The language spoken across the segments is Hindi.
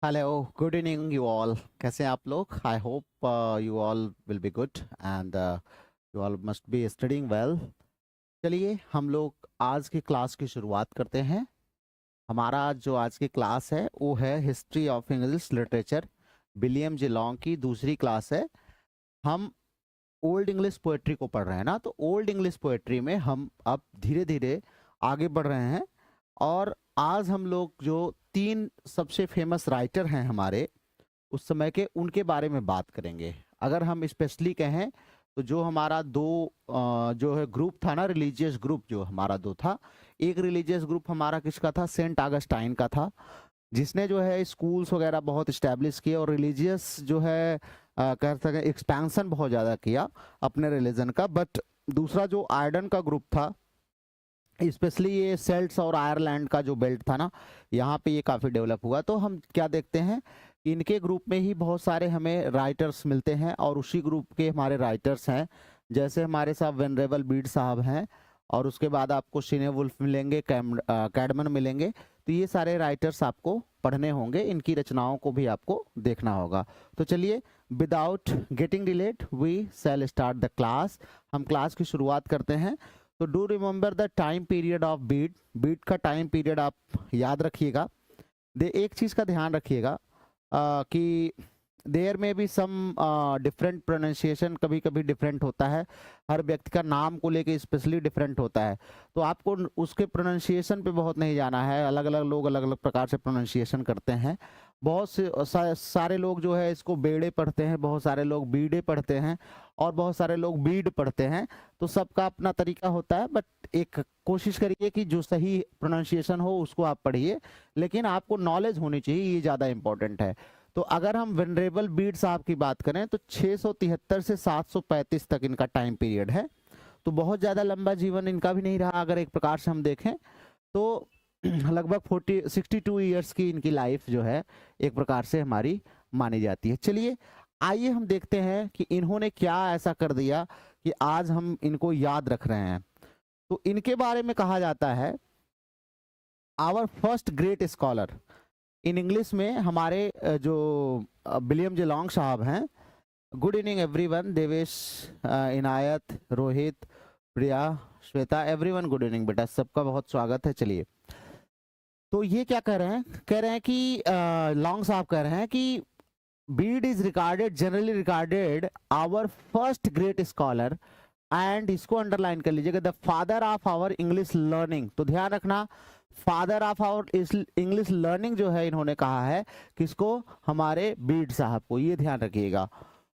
Hello, good evening you all. कैसे हैं आप लोग? I hope you all will be good and you all must be studying well. चलिए हम लोग आज की क्लास की शुरुआत करते हैं। हमारा जो आज की क्लास है वो है history of English literature. William J long की दूसरी क्लास है। हम ओल्ड इंग्लिश पोएट्री को पढ़ रहे हैं ना, तो ओल्ड इंग्लिश पोएट्री में हम अब धीरे धीरे आगे बढ़ रहे हैं। और आज हम लोग जो तीन सबसे फेमस राइटर हैं हमारे उस समय के, उनके बारे में बात करेंगे। अगर हम स्पेशली कहें तो जो हमारा जो है ग्रुप था ना, रिलीजियस ग्रुप जो हमारा दो था। एक रिलीजियस ग्रुप हमारा किसका था? सेंट ऑगस्टाइन का था, जिसने जो है स्कूल्स वगैरह बहुत इस्टेब्लिश किए और रिलीजियस जो है कह सकते हैं एक्सपेंशन बहुत ज़्यादा किया अपने रिलीजन का। बट दूसरा जो आयरन का ग्रुप था, स्पेशली ये सेल्ट्स और आयरलैंड का जो बेल्ट था ना, यहाँ पे ये काफ़ी डेवलप हुआ। तो हम क्या देखते हैं, इनके ग्रुप में ही बहुत सारे हमें राइटर्स मिलते हैं और उसी ग्रुप के हमारे राइटर्स हैं। जैसे हमारे साहब वेनरेबल बीड साहब हैं, और उसके बाद आपको शिने वुल्फ मिलेंगे, कैडमन मिलेंगे। तो ये सारे राइटर्स आपको पढ़ने होंगे, इनकी रचनाओं को भी आपको देखना होगा। तो चलिए, without getting delayed we shall start the class. हम क्लास की शुरुआत करते हैं। तो do remember the time period of beat. Beat का टाइम पीरियड आप याद रखिएगा। एक चीज़ का ध्यान रखिएगा कि देयर में भी सम डिफरेंट प्रोनाउंसिएशन, कभी कभी डिफरेंट होता है। हर व्यक्ति का नाम को लेके स्पेशली डिफरेंट होता है, तो आपको उसके प्रोनाउंसिएशन पे बहुत नहीं जाना है। अलग अलग लोग अलग अलग प्रकार से प्रोनाउंसिएशन करते हैं। बहुत से सारे लोग जो है इसको बेड़े पढ़ते हैं, बहुत सारे लोग बीड़े पढ़ते हैं, और बहुत सारे लोग बीड पढ़ते हैं। तो सबका अपना तरीका होता है, बट एक कोशिश करिए कि जो सही प्रोनाउंसिएशन हो उसको आप पढ़िए, लेकिन आपको नॉलेज होनी चाहिए, ये ज़्यादा इंपॉर्टेंट है। तो अगर हम वेनरेबल बीड साहब की बात करें तो 673 से 735 तक इनका टाइम पीरियड है। तो बहुत ज़्यादा लंबा जीवन इनका भी नहीं रहा, अगर एक प्रकार से हम देखें तो लगभग 62 ईयर्स की इनकी लाइफ जो है एक प्रकार से हमारी मानी जाती है। चलिए आइए हम देखते हैं कि इन्होंने क्या ऐसा कर दिया कि आज हम इनको याद रख रहे हैं। तो इनके बारे में कहा जाता है our first great scholar. In English में हमारे जो विलियम जे लॉन्ग साहब हैं। Good evening everyone, Devesh, Inayat, Rohit, Priya, Shweta, everyone good evening बेटा, सबका बहुत स्वागत है। चलिए, तो ये क्या कह रहे हैं? कह रहे हैं कि लॉन्ग साहब कह रहे हैं कि Bede is regarded, generally regarded our first great scholar, and इसको अंडरलाइन कर लीजिएगा, the father of our English learning. तो ध्यान रखना, father of our English learning जो है इन्होंने कहा है किसको? हमारे बीड साहब को, ये ध्यान रखिएगा।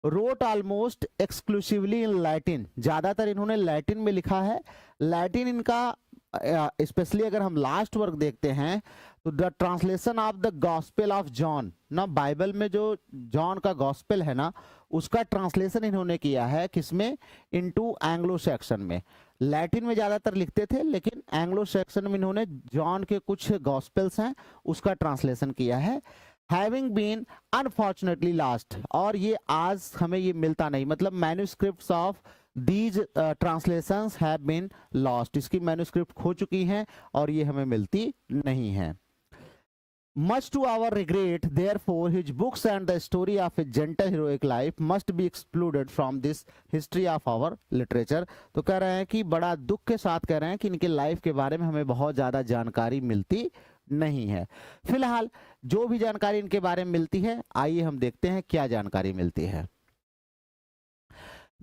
Wrote almost exclusively in Latin, ज्यादातर इन्होंने लैटिन में लिखा है। लैटिन इनका स्पेशली अगर हम लास्ट वर्क देखते हैं तो the translation of the gospel of John ना, बाइबल में जो जॉन का गॉस्पेल है ना, उसका ट्रांसलेशन इन्होंने किया है किसमें? इनटू एंग्लो सेक्शन में। लैटिन में ज्यादातर लिखते थे, लेकिन एंग्लो सेक्शन में इन्होंने जॉन के कुछ गॉस्पेल्स हैं उसका ट्रांसलेशन किया है। हैविंग बीन अनफॉर्चुनेटली लास्ट, और ये आज हमें ये मिलता नहीं, मतलब manuscripts of these translations have been lost, इसकी मैन्यूस्क्रिप्ट खो चुकी हैं और ये हमें मिलती नहीं है। Much to our regret, therefore, his books and the story of a gentle heroic life must be excluded from this history of our literature। तो कह रहे हैं कि बड़ा दुख के साथ कह रहे हैं कि इनके लाइफ के बारे में हमें बहुत ज़्यादा जानकारी मिलती नहीं है। फिलहाल जो भी जानकारी इनके बारे में मिलती है, आइए हम देखते हैं क्या जानकारी मिलती है।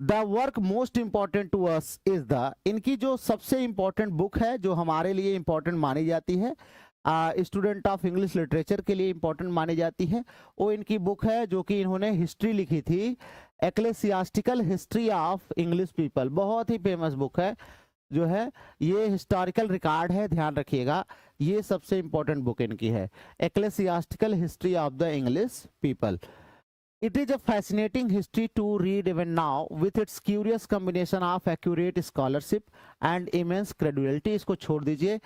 The work most important to us is the, इनकी जो सबसे इंपॉर्टेंट बुक है जो हमारे लिए इंपॉर्टेंट मानी जाती है, स्टूडेंट ऑफ इंग्लिश लिटरेचर के लिए इंपॉर्टेंट मानी जाती है, वो इनकी बुक है जो कि इन्होंने हिस्ट्री लिखी थी, एक्लेसियास्टिकल हिस्ट्री ऑफ इंग्लिश पीपल। बहुत ही फेमस बुक है जो है, ये हिस्टोरिकल रिकॉर्ड है, ध्यान रखिएगा, ये सबसे इंपॉर्टेंट बुक इनकी है, ecclesiastical history of the English people. It is a fascinating history to read even now, with its curious combination of accurate scholarship and immense credulity। इसको छोड़ दीजिए,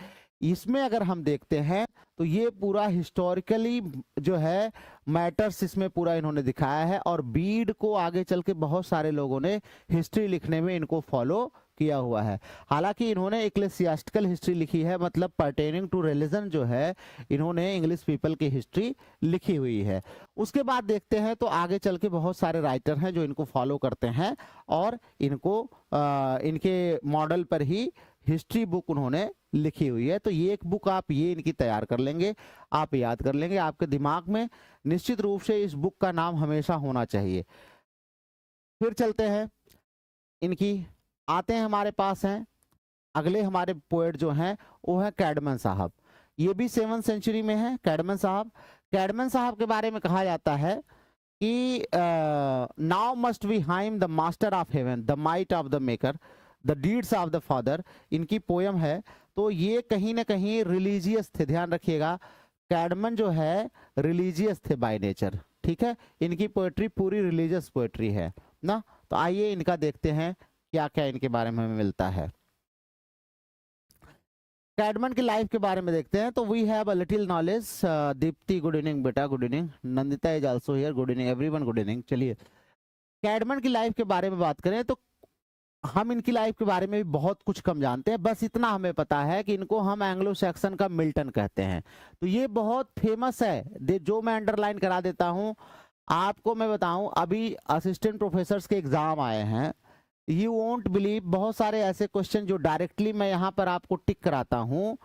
इसमें अगर हम देखते हैं तो ये पूरा हिस्टोरिकली जो है मैटर्स इसमें पूरा इन्होंने दिखाया है, और बीड को आगे चल के बहुत सारे लोगों ने हिस्ट्री लिखने में इनको फॉलो किया हुआ है। हालांकि इन्होंने इक्लेसियास्टिकल हिस्ट्री लिखी है, मतलब पर्टेनिंग टू रिलीजन जो है इन्होंने इंग्लिश पीपल की हिस्ट्री लिखी हुई है। उसके बाद देखते हैं तो आगे चल के बहुत सारे राइटर हैं जो इनको फॉलो करते हैं और इनको इनके मॉडल पर ही हिस्ट्री बुक उन्होंने लिखी हुई है। तो ये एक बुक आप ये इनकी तैयार कर लेंगे, आप याद कर लेंगे, आपके दिमाग में निश्चित रूप से इस बुक का नाम हमेशा होना चाहिए। फिर चलते हैं इनकी, आते हैं हमारे पास हैं अगले हमारे पोएट जो हैं वो है कैडमन साहब। ये भी 7वीं सेंचुरी में है कैडमन साहब। कैडमन साहब के बारे में कहा जाता है कि now must be hymn the master of haven the might of the maker the deeds of the father, इनकी पोयम है। तो ये कहीं ना कहीं रिलीजियस थे, ध्यान रखिएगा, कैडमन जो है रिलीजियस थे बाय नेचर, ठीक है। इनकी पोएट्री पूरी रिलीजियस पोएट्री है ना। तो आइए इनका देखते हैं क्या क्या इनके बारे में हमें मिलता है। कैडमन की लाइफ के बारे में देखते हैं। तो we have a little knowledge. Deepti good evening बेटा, good evening. Nandita is also here, good evening everyone, good evening. चलिए कैडमन की लाइफ के बारे में बात करें तो हम इनकी लाइफ के बारे में भी बहुत कुछ कम जानते हैं। बस इतना हमें पता है कि इनको हम एंग्लो सैक्सन का मिल्टन कहते हैं। तो ये बहुत फेमस है, जो मैं अंडरलाइन करा देता हूं आपको। मैं बताऊं अभी असिस्टेंट प्रोफेसर्स के एग्जाम आए हैं, यू वोंट बिलीव, बहुत सारे ऐसे क्वेश्चन जो डायरेक्टली मैं यहाँ पर आपको टिक कराता हूँ,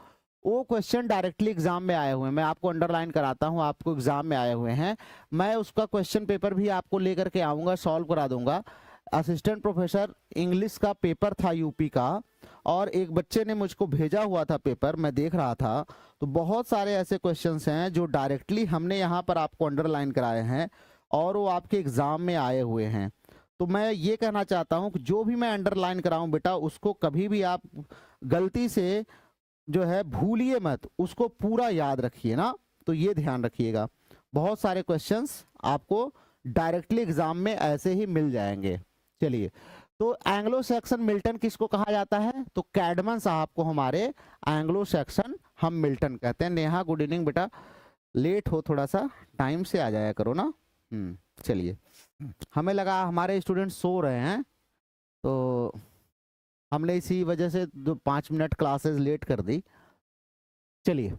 वो क्वेश्चन डायरेक्टली एग्जाम में आए हुए हैं। मैं आपको अंडरलाइन कराता हूँ, आपको एग्जाम में आए हुए हैं। मैं उसका क्वेश्चन पेपर भी आपको लेकर के आऊँगा, सॉल्व करा दूंगा। असिस्टेंट प्रोफेसर इंग्लिश का पेपर था यूपी का, और एक बच्चे ने मुझको भेजा हुआ था पेपर, मैं देख रहा था। तो बहुत सारे ऐसे क्वेश्चंस हैं जो डायरेक्टली हमने यहाँ पर आपको अंडरलाइन कराए हैं और वो आपके एग्जाम में आए हुए हैं। तो मैं ये कहना चाहता हूँ कि जो भी मैं अंडरलाइन कराऊं बेटा, उसको कभी भी आप गलती से जो है भूलिए मत, उसको पूरा याद रखिए ना। तो ये ध्यान रखिएगा, बहुत सारे क्वेश्चंस आपको डायरेक्टली एग्जाम में ऐसे ही मिल जाएंगे। चलिए, तो एंग्लो सैक्सन मिल्टन किसको कहा जाता है? तो कैडमन साहब को हमारे एंग्लो सैक्सन हम मिल्टन कहते हैं। नेहा गुड इवनिंग बेटा, लेट हो थोड़ा सा, टाइम से आ जाया करो ना। चलिए, हमें लगा हमारे स्टूडेंट सो रहे हैं तो हमने इसी वजह से 5 मिनट क्लासेस लेट कर दी। चलिए,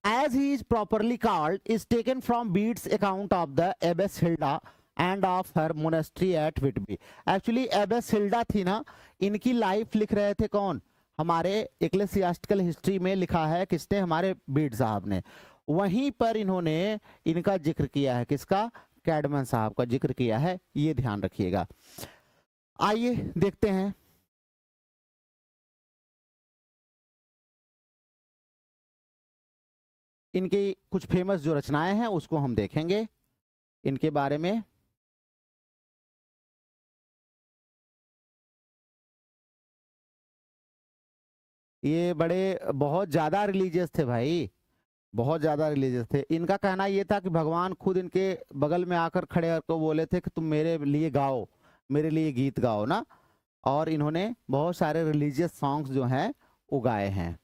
as he is properly called is taken from Bede's account of the abbess Hilda and of her monastery at Whitby। Actually Abyss Hilda थी ना, इनकी लाइफ लिख रहे थे कौन? हमारे इक्लेसियास्टिकल हिस्ट्री में लिखा है किसने? हमारे बीड साहब ने। वहीं पर इन्होंने इनका जिक्र किया है, किसका? कैडमन साहब का जिक्र किया है, ये ध्यान रखिएगा। आइए देखते हैं इनकी कुछ फेमस जो रचनाएं हैं उसको हम देखेंगे इनके बारे में। ये बड़े बहुत ज्यादा रिलीजियस थे भाई, बहुत ज्यादा रिलीजियस थे। इनका कहना ये था कि भगवान खुद इनके बगल में आकर खड़े होकर बोले थे कि तुम मेरे लिए गाओ, मेरे लिए गीत गाओ ना। और इन्होंने बहुत सारे रिलीजियस सॉन्ग्स जो हैं वो गाए हैं।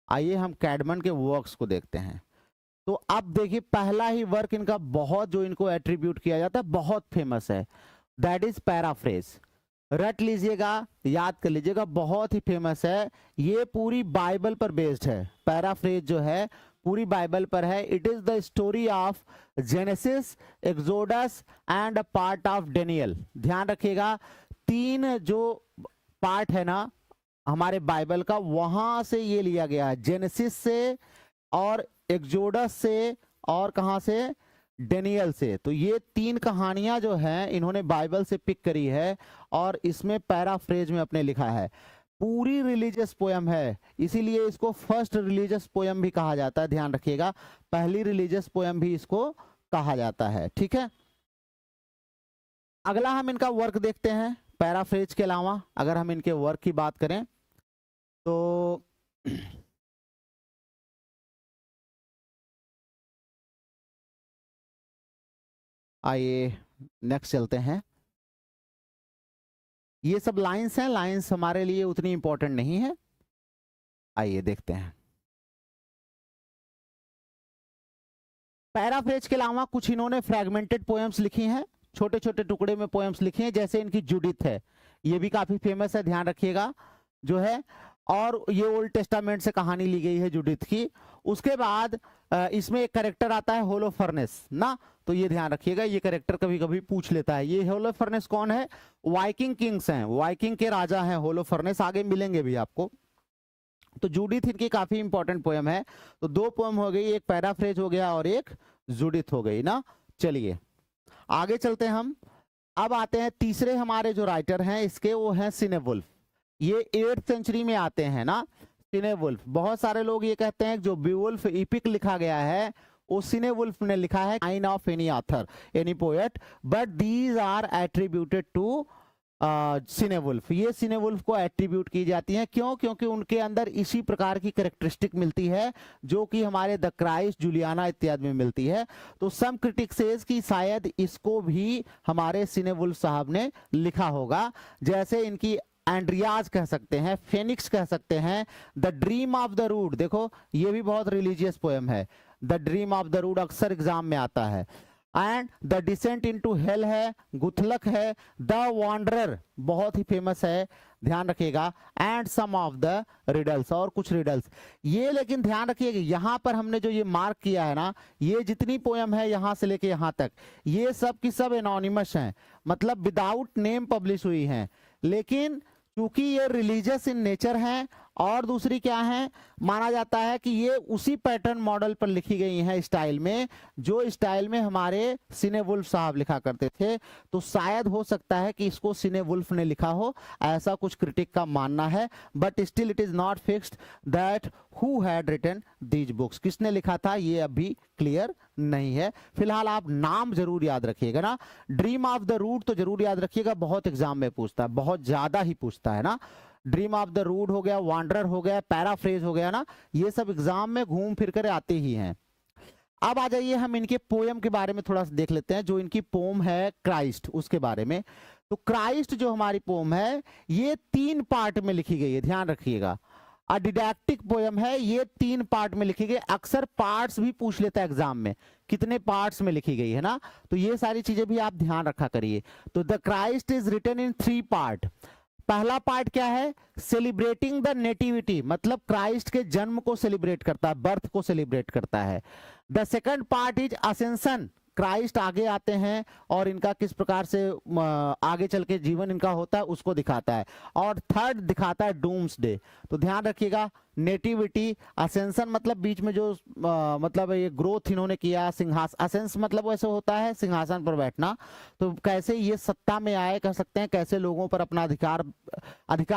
आइए हम कैडमन के वर्क्स को देखते हैं। तो अब देखिए, पहला ही वर्क इनका बहुत जो इनको एट्रीब्यूट किया जाता है, बहुत फेमस है, दैट इज पैराफ्रेज। रट लीजिएगा, याद कर लीजिएगा, बहुत ही फेमस है। ये पूरी बाइबल पर बेस्ड है। पैराफ्रेज जो है पूरी बाइबल पर है। It is the story of genesis, exodus and a part of Daniel. ध्यान रखिएगा, 3 जो पार्ट है ना हमारे बाइबल का, वहां से ये लिया गया है, जेनेसिस से और एक्सोडस से और कहां से? डेनियल से। तो ये 3 कहानियां जो हैं इन्होंने बाइबल से पिक करी है और इसमें पैराफ्रेज में अपने लिखा है। पूरी रिलीजियस पोयम है, इसीलिए इसको फर्स्ट रिलीजियस पोयम भी कहा जाता है। ध्यान रखिएगा, पहली रिलीजियस पोयम भी इसको कहा जाता है, ठीक है। अगला हम इनका वर्क देखते हैं। पैराफ्रेज के अलावा अगर हम इनके वर्क की बात करें तो आइए नेक्स्ट चलते हैं। ये सब लाइंस हैं, लाइंस हमारे लिए उतनी इंपॉर्टेंट नहीं है। आइए देखते हैं। पैराफ्रेज के अलावा कुछ इन्होंने फ्रैगमेंटेड पोएम्स लिखी हैं, छोटे छोटे टुकड़े में पोएम्स लिखी हैं। जैसे इनकी जुडिथ है, ये भी काफी फेमस है, ध्यान रखिएगा जो है। और ये ओल्ड टेस्टामेंट से कहानी ली गई है जुडिथ की। उसके बाद इसमें एक कैरेक्टर आता है होलोफर्नेस ना, तो ये ध्यान रखिएगा, ये कैरेक्टर कभी कभी पूछ लेता है। ये होलोफर्नेस कौन है? वाइकिंग किंग्स हैं, वाइकिंग के राजा हैं होलोफर्नेस, आगे मिलेंगे भी आपको। तो जूडिथ इनकी काफी इंपॉर्टेंट पोयम है। तो दो पोयम हो गई, एक पैराफ्रेज हो गया और एक जूडिथ हो गई ना। चलिए आगे चलते हैं हम। अब आते हैं तीसरे हमारे जो राइटर हैं इसके, वो हैं सिनेवुल्फ। ये 8th सेंचुरी में आते हैं ना सिनेवुल्फ। बहुत सारे लोग ये कहते हैं जो बीवुल्फ इपिक लिखा गया है वो सिनेवुल्फ ने लिखा है, sign of any author any poet, but these are attributed to Cynewulf. ये सिनेवुल्फ को एट्रीब्यूट की जाती हैं, क्यों? क्योंकि उनके अंदर इसी प्रकार की कैरेक्टरिस्टिक मिलती है जो कि हमारे द क्राइस्ट, जूलियाना इत्यादि में मिलती है। तो सम क्रिटिक्स सेज कि शायद इसको भी हमारे सिनेवुल्फ साहब ने लिखा होगा। जैसे इनकी एंड्रियाज कह सकते हैं, फेनिक्स कह सकते हैं, the dream of the rood, देखो ये भी बहुत रिलीजियस पोएम है। The dream of the rood अक्सर एग्जाम में आता है। And the descent into hell है, गुथलक है, द वॉन्डरर बहुत ही फेमस है, ध्यान रखिएगा, and some of the riddles, और कुछ रिडल्स। ये लेकिन ध्यान रखिएगा यहां पर हमने जो ये मार्क किया है ना, ये जितनी पोयम है यहां से लेके यहां तक, ये सब की सब एनोनिमस हैं, मतलब विदाउट नेम पब्लिश हुई हैं। लेकिन क्योंकि ये रिलीजियस इन नेचर हैं, और दूसरी क्या है, माना जाता है कि ये उसी पैटर्न मॉडल पर लिखी गई हैं स्टाइल में, जो स्टाइल में हमारे सिनेवुल्फ साहब लिखा करते थे। तो शायद हो सकता है कि इसको सिनेवुल्फ ने लिखा हो, ऐसा कुछ क्रिटिक का मानना है। But still it is not fixed that who had written these books, किसने लिखा था ये अभी क्लियर नहीं है। फिलहाल आप नाम जरूर याद रखिएगा ना, ड्रीम ऑफ द रूट तो जरूर याद रखिएगा, बहुत एग्जाम में पूछता है, बहुत ज्यादा ही पूछता है ना। ड्रीम ऑफ द रूड हो गया, वांडरर हो गया, पैराफ्रेज हो गया ना, ये सब एग्जाम में घूम फिर कर आते ही हैं। अब आ जाइए हम इनके पोयम के बारे में थोड़ा सा देख लेते हैं। जो इनकी पोम है क्राइस्ट, उसके बारे में। तो क्राइस्ट जो हमारी पोम है ये 3 पार्ट में लिखी गई है, ध्यान रखिएगा। डिडैक्टिक पोयम है, ये 3 पार्ट में लिखी गई। अक्सर पार्ट्स भी पूछ लेता है एग्जाम में, कितने पार्ट्स में लिखी गई है ना, तो ये सारी चीजें भी आप ध्यान रखा करिए। तो the Christ is written in 3 part. पहला पार्ट क्या है? सेलिब्रेटिंग द नेटिविटी, मतलब क्राइस्ट के जन्म को सेलिब्रेट करता है, बर्थ को सेलिब्रेट करता है। The second part is ascension, Christ आगे आते हैं और इनका किस प्रकार से आगे चल के जीवन इनका होता है उसको दिखाता है। और थर्ड दिखाता है डूम्सडे। तो ध्यान रखिएगा, नेटिविटी, असेंशन मतलब बीच में जो मतलब ये ग्रोथ इन्होंने किया, सिंहासन, असेंस मतलब वैसे होता है सिंहासन पर बैठना, तो कैसे ये सत्ता में आए कह सकते हैं, कैसे लोगों पर अपना अधिकार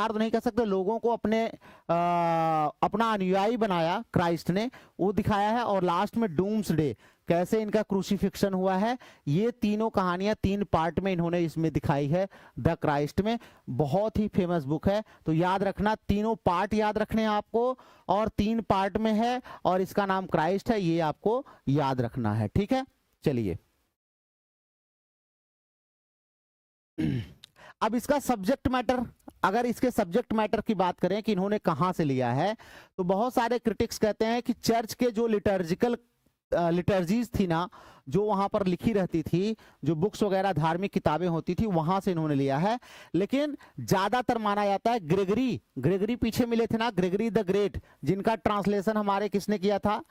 तो नहीं कह सकते, लोगों को अपने अपना अनुयायी बनाया क्राइस्ट ने, वो दिखाया है। और लास्ट में डूम्सडे, कैसे इनका क्रूसिफिक्शन हुआ है। ये तीनों कहानियां 3 पार्ट में इन्होंने इसमें दिखाई है द क्राइस्ट में। बहुत ही फेमस बुक है, तो याद रखना, तीनों पार्ट याद रखने हैं आपको, और 3 पार्ट में है, और इसका नाम क्राइस्ट है, ये आपको याद रखना है, ठीक है। चलिए अब इसका सब्जेक्ट मैटर, अगर इसके सब्जेक्ट मैटर की बात करें कि इन्होंने कहां से लिया है, तो बहुत सारे क्रिटिक्स कहते हैं कि चर्च के जो लिटर्जीज थी ना, जो वहां पर लिखी रहती थी, जो बुक्स वगैरह धार्मिक किताबें होती थी, वहां से इन्होंने लिया है। लेकिन ज्यादातर माना जाता है ग्रेगरी पीछे मिले थे ना, ग्रेगरी द ग्रेट, जिनका ट्रांसलेशन हमारे किसने किया था?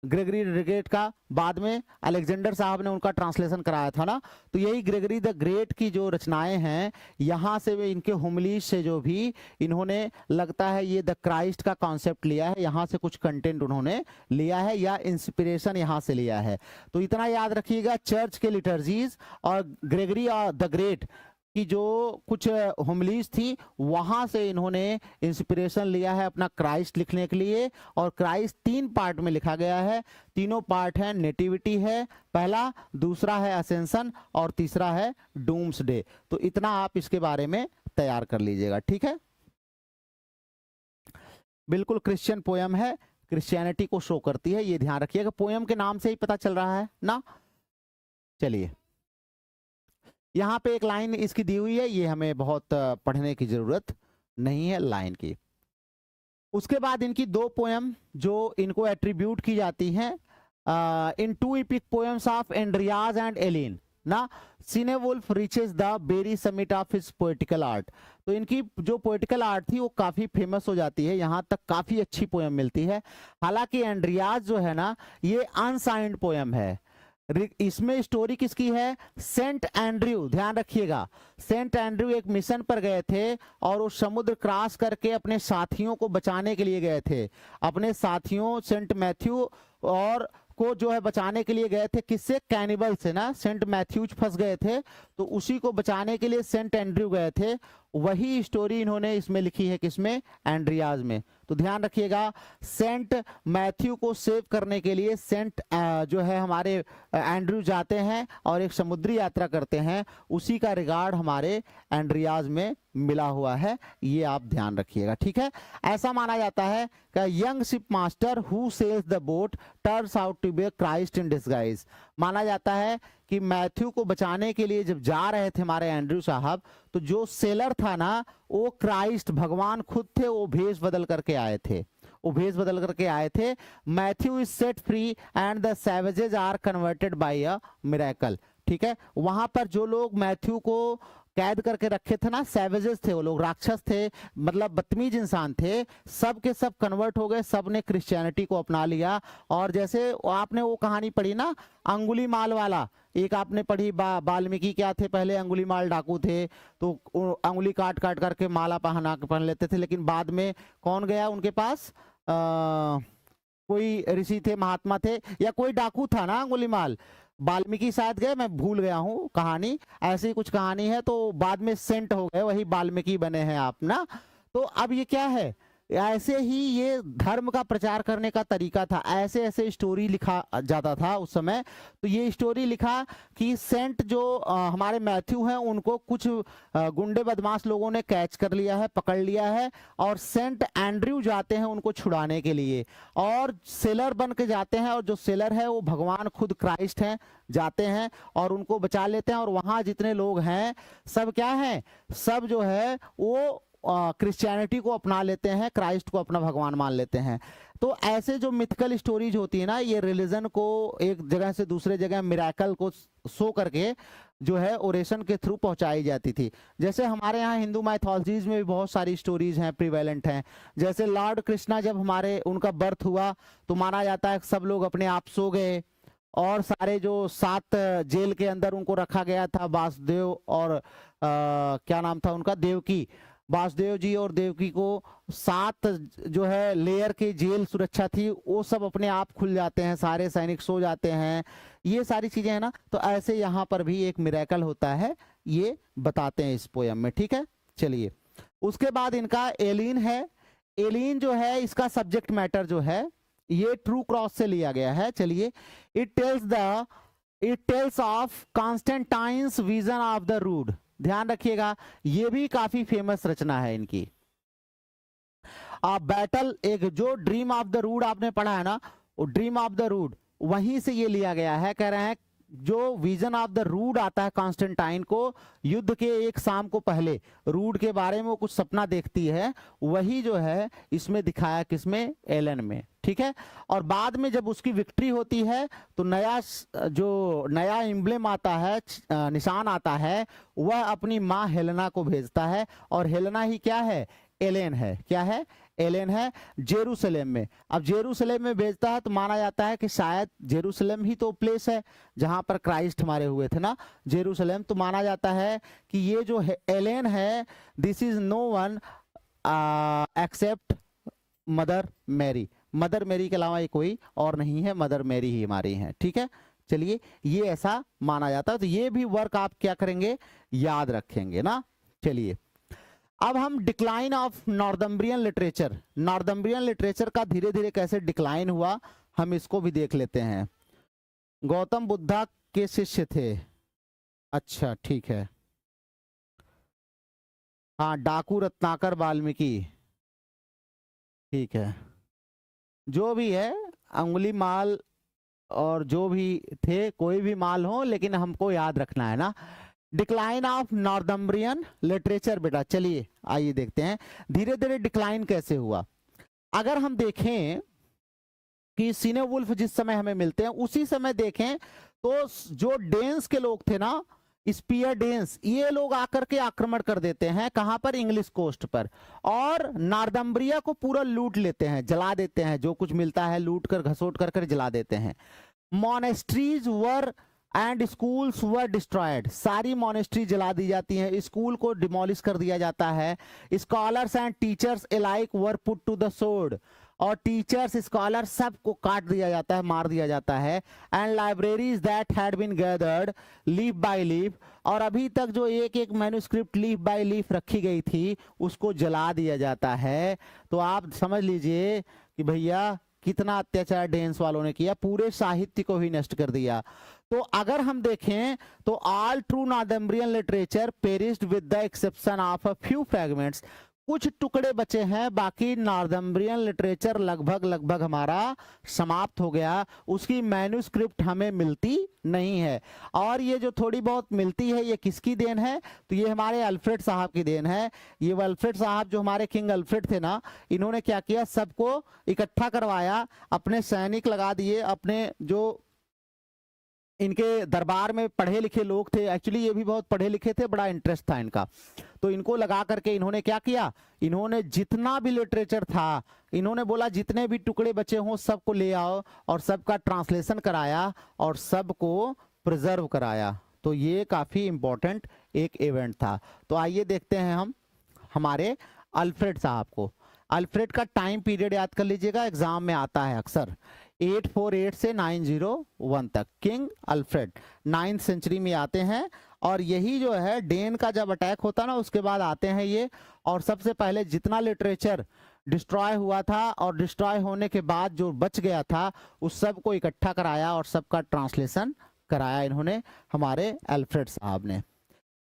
ग्रेगरी द ग्रेट का बाद में अलेक्जेंडर साहब ने उनका ट्रांसलेशन कराया था ना। तो यही ग्रेगरी द ग्रेट की जो रचनाएं हैं, यहाँ से इनके होमलीज से जो भी इन्होंने लगता है ये द क्राइस्ट का कॉन्सेप्ट लिया है, यहाँ से कुछ कंटेंट उन्होंने लिया है या इंस्पिरेशन यहाँ से लिया है। तो इतना याद रखिएगा, चर्च के लिटर्जीज और ग्रेगरी द ग्रेट की जो कुछ होमलीज थी, वहां से इन्होंने इंस्पिरेशन लिया है अपना क्राइस्ट लिखने के लिए। और क्राइस्ट 3 पार्ट में लिखा गया है। तीनों पार्ट है, नेटिविटी है पहला, दूसरा है असेंशन, और तीसरा है डूम्सडे। तो इतना आप इसके बारे में तैयार कर लीजिएगा, ठीक है। बिल्कुल क्रिश्चियन पोयम है, क्रिश्चियनिटी को शो करती है, ये ध्यान रखिएगा, पोयम के नाम से ही पता चल रहा है ना। चलिए यहाँ पे एक लाइन इसकी दी हुई है, ये हमें बहुत पढ़ने की जरूरत नहीं है लाइन की। उसके बाद इनकी 2 पोयम जो इनको एट्रीब्यूट की जाती हैं in 2 epic poems of Andreas and Elene. ना, Cynewulf reaches the very summit of his poetical art. तो इनकी जो पोएटिकल आर्ट थी वो काफी फेमस हो जाती है, यहाँ तक काफी अच्छी पोयम मिलती है। हालांकि एंड्रियाज जो है ना ये अनसाइंड पोयम है। इसमें स्टोरी किसकी है? सेंट एंड्रयू, ध्यान रखिएगा, सेंट एंड्रयू एक मिशन पर गए थे और वो समुद्र क्रॉस करके अपने साथियों को बचाने के लिए गए थे। अपने साथियों सेंट मैथ्यू और को जो है बचाने के लिए गए थे, किससे? कैनिबल से ना, सेंट मैथ्यूज फंस गए थे तो उसी को बचाने के लिए सेंट एंड्रयू गए थे। वही स्टोरी इन्होंने इसमें लिखी है, किसमें? एंड्रियाज में। तो ध्यान रखिएगा, सेंट मैथ्यू को सेव करने के लिए सेंट जो है हमारे एंड्रयू जाते हैं और एक समुद्री यात्रा करते हैं, उसी का रिगार्ड हमारे एंड्रियाज में मिला हुआ है, ये आप ध्यान रखिएगा, ठीक है। ऐसा माना जाता है कि young ship master who sails the boat turns out to be Christ in disguise. माना जाता है कि मैथ्यू को बचाने के लिए जब जा रहे थे हमारे एंड्रयू साहब, तो जो सेलर था ना वो क्राइस्ट, भगवान खुद थे, वो भेष बदल करके आए थे, वो भेष बदल करके आए थे। Matthew is set free and the savages are converted by a miracle, ठीक है। वहां पर जो लोग मैथ्यू को कैद करके रखे थे ना, सैवेजेस थे, वो लोग राक्षस थे, मतलब बदतमीज इंसान थे, सब के सब कन्वर्ट हो गए, सब ने क्रिश्चियनिटी को अपना लिया। और जैसे आपने वो कहानी पढ़ी ना अंगुली माल वाला, एक आपने पढ़ी, वाल्मीकि क्या थे? पहले अंगुली माल डाकू थे, तो अंगुली काट काट करके माला पहन लेते थे, लेकिन बाद में कौन गया उनके पास? कोई ऋषि थे, महात्मा थे, या कोई डाकू था ना अंगुलीमाल, वाल्मीकि शायद गए, मैं भूल गया हूँ कहानी, ऐसी कुछ कहानी है। तो बाद में सेंट हो गए, वही वाल्मीकि बने हैं आप ना। तो अब ये क्या है? ऐसे ही ये धर्म का प्रचार करने का तरीका था, ऐसे ऐसे स्टोरी लिखा जाता था उस समय। तो ये स्टोरी लिखा कि सेंट जो हमारे मैथ्यू हैं उनको कुछ गुंडे बदमाश लोगों ने कैच कर लिया है, पकड़ लिया है, और सेंट एंड्रयू जाते हैं उनको छुड़ाने के लिए, और सेलर बन के जाते हैं, और जो सेलर है वो भगवान खुद क्राइस्ट हैं, जाते हैं और उनको बचा लेते हैं। और वहां जितने लोग हैं सब क्या हैं? सब जो है वो क्रिश्चियनिटी को अपना लेते हैं, क्राइस्ट को अपना भगवान मान लेते हैं। तो ऐसे जो मिथिकल स्टोरीज होती है ना, ये रिलीजन को एक जगह से दूसरे जगह मिरेकल को शो करके जो है ओरेशन के थ्रू पहुंचाई जाती थी। जैसे हमारे यहाँ हिंदू माइथोलॉजीज में भी बहुत सारी स्टोरीज हैं, प्रिवेलेंट हैं। जैसे लॉर्ड कृष्णा जब हमारे उनका बर्थ हुआ तो माना जाता है सब लोग अपने आप सो गए, और सारे जो 7 जेल के अंदर उनको रखा गया था, वासुदेव और क्या नाम था उनका, देवकी, वासुदेव जी और देवकी को 7 जो है लेयर की जेल सुरक्षा थी, वो सब अपने आप खुल जाते हैं, सारे सैनिक सो जाते हैं, ये सारी चीजें है ना। तो ऐसे यहाँ पर भी एक मिरेकल होता है, ये बताते हैं इस पोयम में, ठीक है। चलिए, उसके बाद इनका एलिन है। एलिन जो है इसका सब्जेक्ट मैटर जो है ये ट्रू क्रॉस से लिया गया है। चलिए, it tells of Constantine's vision of the rood. ध्यान रखिएगा, ये भी काफी फेमस रचना है इनकी। बैटल, एक जो ड्रीम ऑफ द रूड आपने पढ़ा है ना, वो ड्रीम ऑफ द रूड वहीं से ये लिया गया है। कह रहे हैं जो विजन ऑफ द रूड आता है कॉन्स्टेंटाइन को, युद्ध के एक शाम को पहले रूड के बारे में वो कुछ सपना देखती है, वही जो है इसमें दिखाया, किसमें? एलन में, ठीक है। और बाद में जब उसकी विक्ट्री होती है तो नया एम्ब्लेम आता है, निशान आता है, वह अपनी माँ हेलेना को भेजता है, और हेलेना ही क्या है? एलेन है। क्या है? एलेन है, जेरूसलेम में। अब जेरूसलेम में भेजता है तो माना जाता है कि शायद जेरूसलेम ही तो प्लेस है जहां पर क्राइस्ट हमारे हुए थे ना, जेरूसलेम। तो माना जाता है कि ये जो एलेन है, this is no one except Mother Mary. Mother Mary के अलावा ये कोई और नहीं है, मदर मैरी ही हमारी है, ठीक है। चलिए, ये ऐसा माना जाता है। तो ये भी वर्क आप क्या करेंगे? याद रखेंगे ना। चलिए, अब हम decline of Northumbrian literature, Northumbrian literature का धीरे धीरे कैसे डिक्लाइन हुआ, हम इसको भी देख लेते हैं। गौतम बुद्धा के शिष्य थे, अच्छा ठीक है, हाँ, डाकू रत्नाकर वाल्मीकि, ठीक है, जो भी है, अंगुली माल और जो भी थे, कोई भी माल हो, लेकिन हमको याद रखना है ना। डिक्लाइन ऑफ नॉर्थम्ब्रियन लिटरेचर बेटा, चलिए आइए देखते हैं धीरे धीरे डिक्लाइन कैसे हुआ। अगर हम देखें कि सिनेवुल्फ जिस समय हमें मिलते हैं उसी समय देखें तो जो डेन्स के लोग थे ना, स्पीयर डेन्स, ये लोग आकर के आक्रमण कर देते हैं कहां पर, इंग्लिश कोस्ट पर, और नार्दम्ब्रिया को पूरा लूट लेते हैं, जला देते हैं, जो कुछ मिलता है लूट कर घसोट कर जला देते हैं। Monasteries were and schools were destroyed, सारी मोनेस्ट्री जला दी जाती हैं, स्कूल को डिमोलिश कर दिया जाता है। Scholars and teachers alike were put to the sword, और टीचर्स स्कॉलर सबको काट दिया जाता है, मार दिया जाता है। And libraries that had been gathered leaf by leaf, और अभी तक जो एक एक मैन्युस्क्रिप्ट लीफ बाय लीफ रखी गई थी उसको जला दिया जाता है। तो आप समझ लीजिए कि भैया कितना अत्याचार डेन्स वालों ने किया, पूरे साहित्य को ही नष्ट कर दिया। तो अगर हम देखें तो all true Northumbrian literature perished with the exception of a few fragments, कुछ टुकड़े बचे हैं, बाकी नॉर्थम्ब्रियन लिटरेचर लगभग हमारा समाप्त हो गया, उसकी मैन्युस्क्रिप्ट हमें मिलती नहीं है। और ये जो थोड़ी बहुत मिलती है ये किसकी देन है, तो ये हमारे अल्फ्रेड साहब की देन है। ये अल्फ्रेड साहब जो हमारे किंग अल्फ्रेड थे ना, इन्होंने क्या किया, सबको इकट्ठा करवाया, अपने सैनिक लगा दिए, अपने जो इनके दरबार में पढ़े लिखे लोग थे, एक्चुअली ये भी बहुत पढ़े लिखे थे, बड़ा इंटरेस्ट था इनका, तो इनको लगा करके इन्होंने क्या किया, इन्होंने जितना भी लिटरेचर था, इन्होंने बोला जितने भी टुकड़े बचे हों सबको ले आओ, और सबका ट्रांसलेशन कराया और सबको प्रिजर्व कराया। तो ये काफी इंपॉर्टेंट एक इवेंट था। तो आइए देखते हैं हम हमारे अल्फ्रेड साहब को। अल्फ्रेड का टाइम पीरियड याद कर लीजिएगा, एग्जाम में आता है अक्सर, 848 से 901 तक। किंग अल्फ्रेड 9th सेंचुरी में आते हैं, और यही जो है डेन का जब अटैक होता ना उसके बाद आते हैं ये, और सबसे पहले जितना लिटरेचर डिस्ट्रॉय हुआ था और डिस्ट्रॉय होने के बाद जो बच गया था उस सब को इकट्ठा कराया और सबका ट्रांसलेशन कराया इन्होंने, हमारे अल्फ्रेड साहब ने।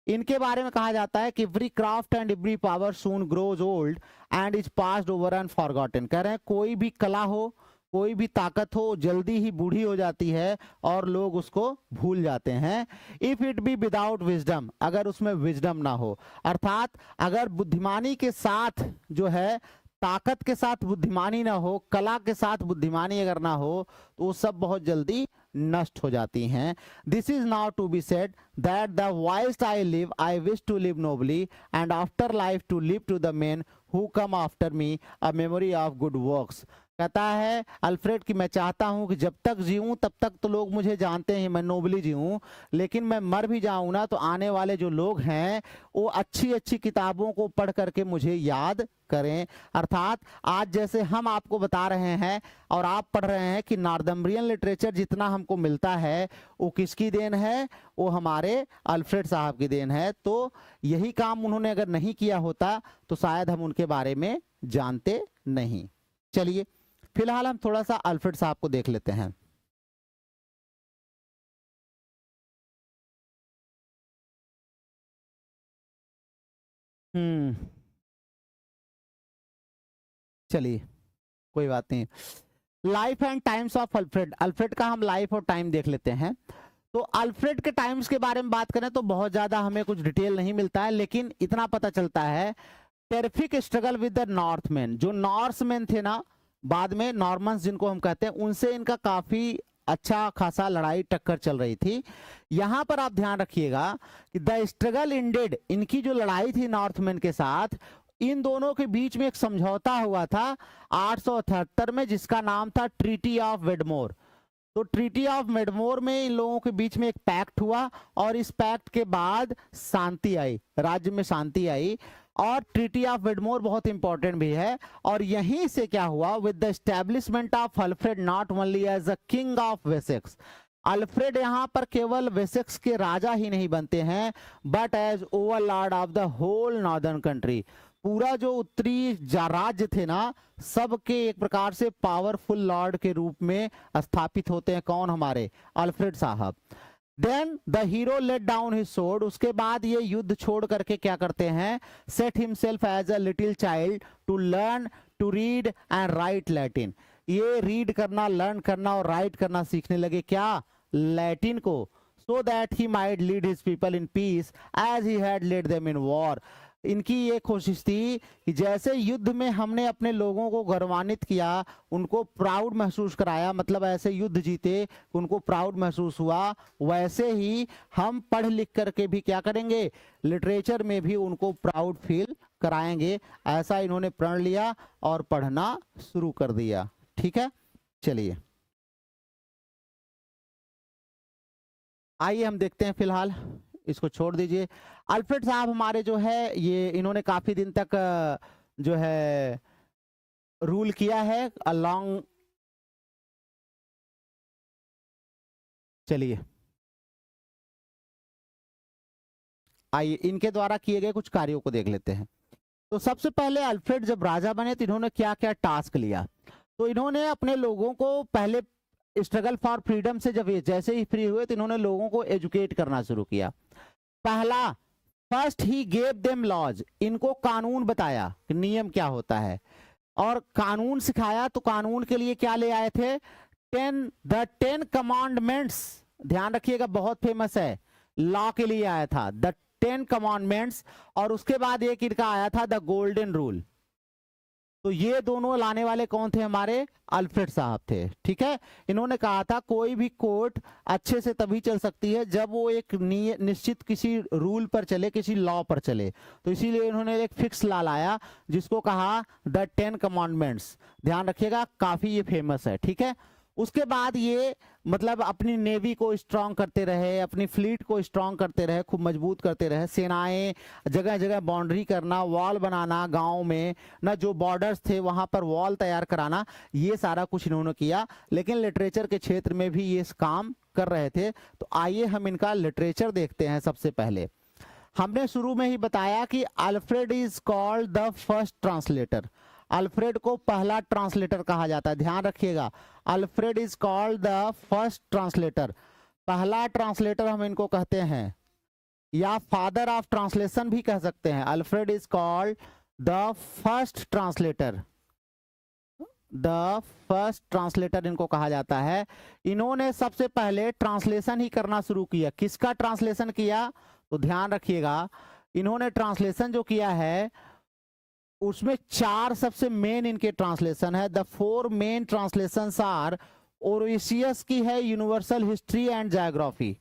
इनके बारे में कहा जाता है कि every craft and every power soon grows old and is passed over and forgotten. कह रहे हैं कोई भी कला हो, कोई भी ताकत हो, जल्दी ही बूढ़ी हो जाती है और लोग उसको भूल जाते हैं। If it be without wisdom, अगर उसमें विजडम ना हो, अर्थात अगर बुद्धिमानी के साथ जो है, ताकत के साथ बुद्धिमानी ना हो, कला के साथ बुद्धिमानी अगर ना हो, तो वो सब बहुत जल्दी नष्ट हो जाती हैं। This is now to be said that the whilst I live I wish to live nobly and after life to leave to the men who come after me a memory of good works. कहता है अल्फ्रेड कि मैं चाहता हूं कि जब तक जीऊं तब तक तो लोग मुझे जानते हैं, मैं नोबली जीऊं, लेकिन मैं मर भी जाऊं ना तो आने वाले जो लोग हैं वो अच्छी अच्छी किताबों को पढ़ करके मुझे याद करें। अर्थात आज जैसे हम आपको बता रहे हैं और आप पढ़ रहे हैं कि नॉर्थम्ब्रियन लिटरेचर जितना हमको मिलता है वो किसकी देन है, वो हमारे अल्फ्रेड साहब की देन है। तो यही काम उन्होंने अगर नहीं किया होता तो शायद हम उनके बारे में जानते नहीं। चलिए फिलहाल हम थोड़ा सा अल्फ्रेड साहब को देख लेते हैं। चलिए कोई बात नहीं। Life and times of Alfred, Alfred का हम लाइफ और टाइम देख लेते हैं। तो अल्फ्रेड के टाइम्स के बारे में बात करें तो बहुत ज्यादा हमें कुछ डिटेल नहीं मिलता है, लेकिन इतना पता चलता है टेरिफिक स्ट्रगल विद द नॉर्थमैन, जो नॉर्थमैन थे ना, बाद में नॉर्मन्स जिनको हम कहते हैं, उनसे इनका काफी अच्छा खासा लड़ाई टक्कर चल रही थी। यहां पर आप ध्यान रखिएगा कि द स्ट्रगल इंडेड, इनकी जो लड़ाई थी नॉर्थमैन के साथ, इन दोनों के बीच में एक समझौता हुआ था 878 में जिसका नाम था ट्रीटी ऑफ वेडमोर। तो ट्रीटी ऑफ वेडमोर में इन लोगों के बीच में एक पैक्ट हुआ और इस पैक्ट के बाद शांति आई, राज्य में शांति आई। और ट्रीटी ऑफ वेडमोर बहुत इंपॉर्टेंट भी है। और यहीं से क्या हुआ, with the establishment of Alfred not only as a king of Wessex, Alfred यहां पर केवल वेसेक्स के राजा ही नहीं बनते हैं but as overlord of the whole northern country, पूरा जो उत्तरी राज्य थे ना सबके एक प्रकार से पावरफुल लॉर्ड के रूप में स्थापित होते हैं। कौन, हमारे अल्फ्रेड साहब। Then the hero let down his sword, उसके बाद ये युद्ध छोड़ करके क्या करते हैं, set himself as a little child to learn to read and write Latin, ये रीड करना, लर्न करना और राइट करना सीखने लगे, क्या, लैटिन को, so that he might lead his people in peace as he had led them in war। इनकी ये कोशिश थी कि जैसे युद्ध में हमने अपने लोगों को गौरवान्वित किया, उनको प्राउड महसूस कराया, मतलब ऐसे युद्ध जीते उनको प्राउड महसूस हुआ, वैसे ही हम पढ़ लिख करके भी क्या करेंगे, लिटरेचर में भी उनको प्राउड फील कराएंगे। ऐसा इन्होंने प्रण लिया और पढ़ना शुरू कर दिया। ठीक है, चलिए आइए हम देखते हैं, फिलहाल इसको छोड़ दीजिए। अल्फ्रेड साहब हमारे जो है ये इन्होंने काफी दिन तक जो है रूल किया है अलॉन्ग। चलिए आइए इनके द्वारा किए गए कुछ कार्यों को देख लेते हैं। तो सबसे पहले अल्फ्रेड जब राजा बने तो इन्होंने क्या क्या टास्क लिया। तो इन्होंने अपने लोगों को पहले स्ट्रगल फॉर फ्रीडम से जब ये जैसे ही फ्री हुए तो इन्होंने लोगों को एजुकेट करना शुरू किया। पहला, फर्स्ट ही गेव देम लॉज, इनको कानून बताया कि नियम क्या होता है, और कानून सिखाया। तो कानून के लिए क्या ले आए थे, द 10 कमांडमेंट्स, ध्यान रखिएगा बहुत फेमस है, लॉ के लिए आया था द 10 कमांडमेंट्स। और उसके बाद एक इनका आया था द गोल्डन रूल। तो ये दोनों लाने वाले कौन थे, हमारे अल्फ्रेड साहब थे। ठीक है, इन्होंने कहा था कोई भी कोर्ट अच्छे से तभी चल सकती है जब वो एक निश्चित किसी रूल पर चले, किसी लॉ पर चले। तो इसीलिए इन्होंने एक फिक्स लॉ लाया जिसको कहा द 10 कमांडमेंट्स। ध्यान रखिएगा, काफी ये फेमस है। ठीक है, उसके बाद ये मतलब अपनी नेवी को स्ट्रांग करते रहे, अपनी फ्लीट को स्ट्रांग करते रहे, खूब मजबूत करते रहे, सेनाएं जगह जगह बाउंड्री करना, वॉल बनाना, गांव में ना जो बॉर्डर्स थे वहां पर वॉल तैयार कराना, ये सारा कुछ इन्होंने किया। लेकिन लिटरेचर के क्षेत्र में भी ये काम कर रहे थे। तो आइए हम इनका लिटरेचर देखते हैं। सबसे पहले हमने शुरू में ही बताया कि Alfred is called the first translator, Alfred को पहला ट्रांसलेटर कहा जाता है। ध्यान रखिएगा, Alfred is called the first translator, पहला ट्रांसलेटर हम इनको कहते हैं, या फादर ऑफ ट्रांसलेशन भी कह सकते हैं। Alfred is called the first translator, the first translator इनको कहा जाता है। इन्होंने सबसे पहले ट्रांसलेशन ही करना शुरू किया। किसका ट्रांसलेशन किया, तो ध्यान रखिएगा, इन्होंने ट्रांसलेशन जो किया है उसमें 4 सबसे मेन इनके ट्रांसलेशन है। द 4 मेन ट्रांसलेशंस आर, ओरेशियस की है यूनिवर्सल हिस्ट्री एंड ज्योग्राफी,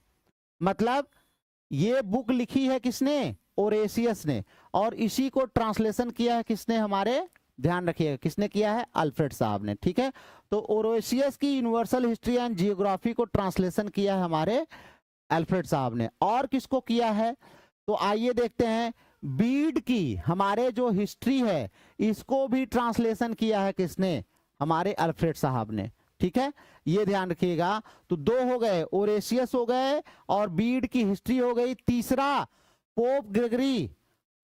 मतलब ये बुक लिखी है किसने, ओरेशियस ने, और इसी को ट्रांसलेशन किया है किसने, हमारे, ध्यान रखिएगा किसने किया है, अल्फ्रेड साहब ने। ठीक है, तो ओरेशियस की यूनिवर्सल हिस्ट्री एंड जियोग्राफी को ट्रांसलेशन किया है हमारे अल्फ्रेड साहब ने। और किसको किया है, तो आइए देखते हैं, बीड की हमारे जो हिस्ट्री है इसको भी ट्रांसलेशन किया है किसने, हमारे अल्फ्रेड साहब ने। ठीक है, ये ध्यान रखिएगा। तो 2 हो गए, ओरेशियस हो गए और बीड की हिस्ट्री हो गई। तीसरा, पोप ग्रेगरी,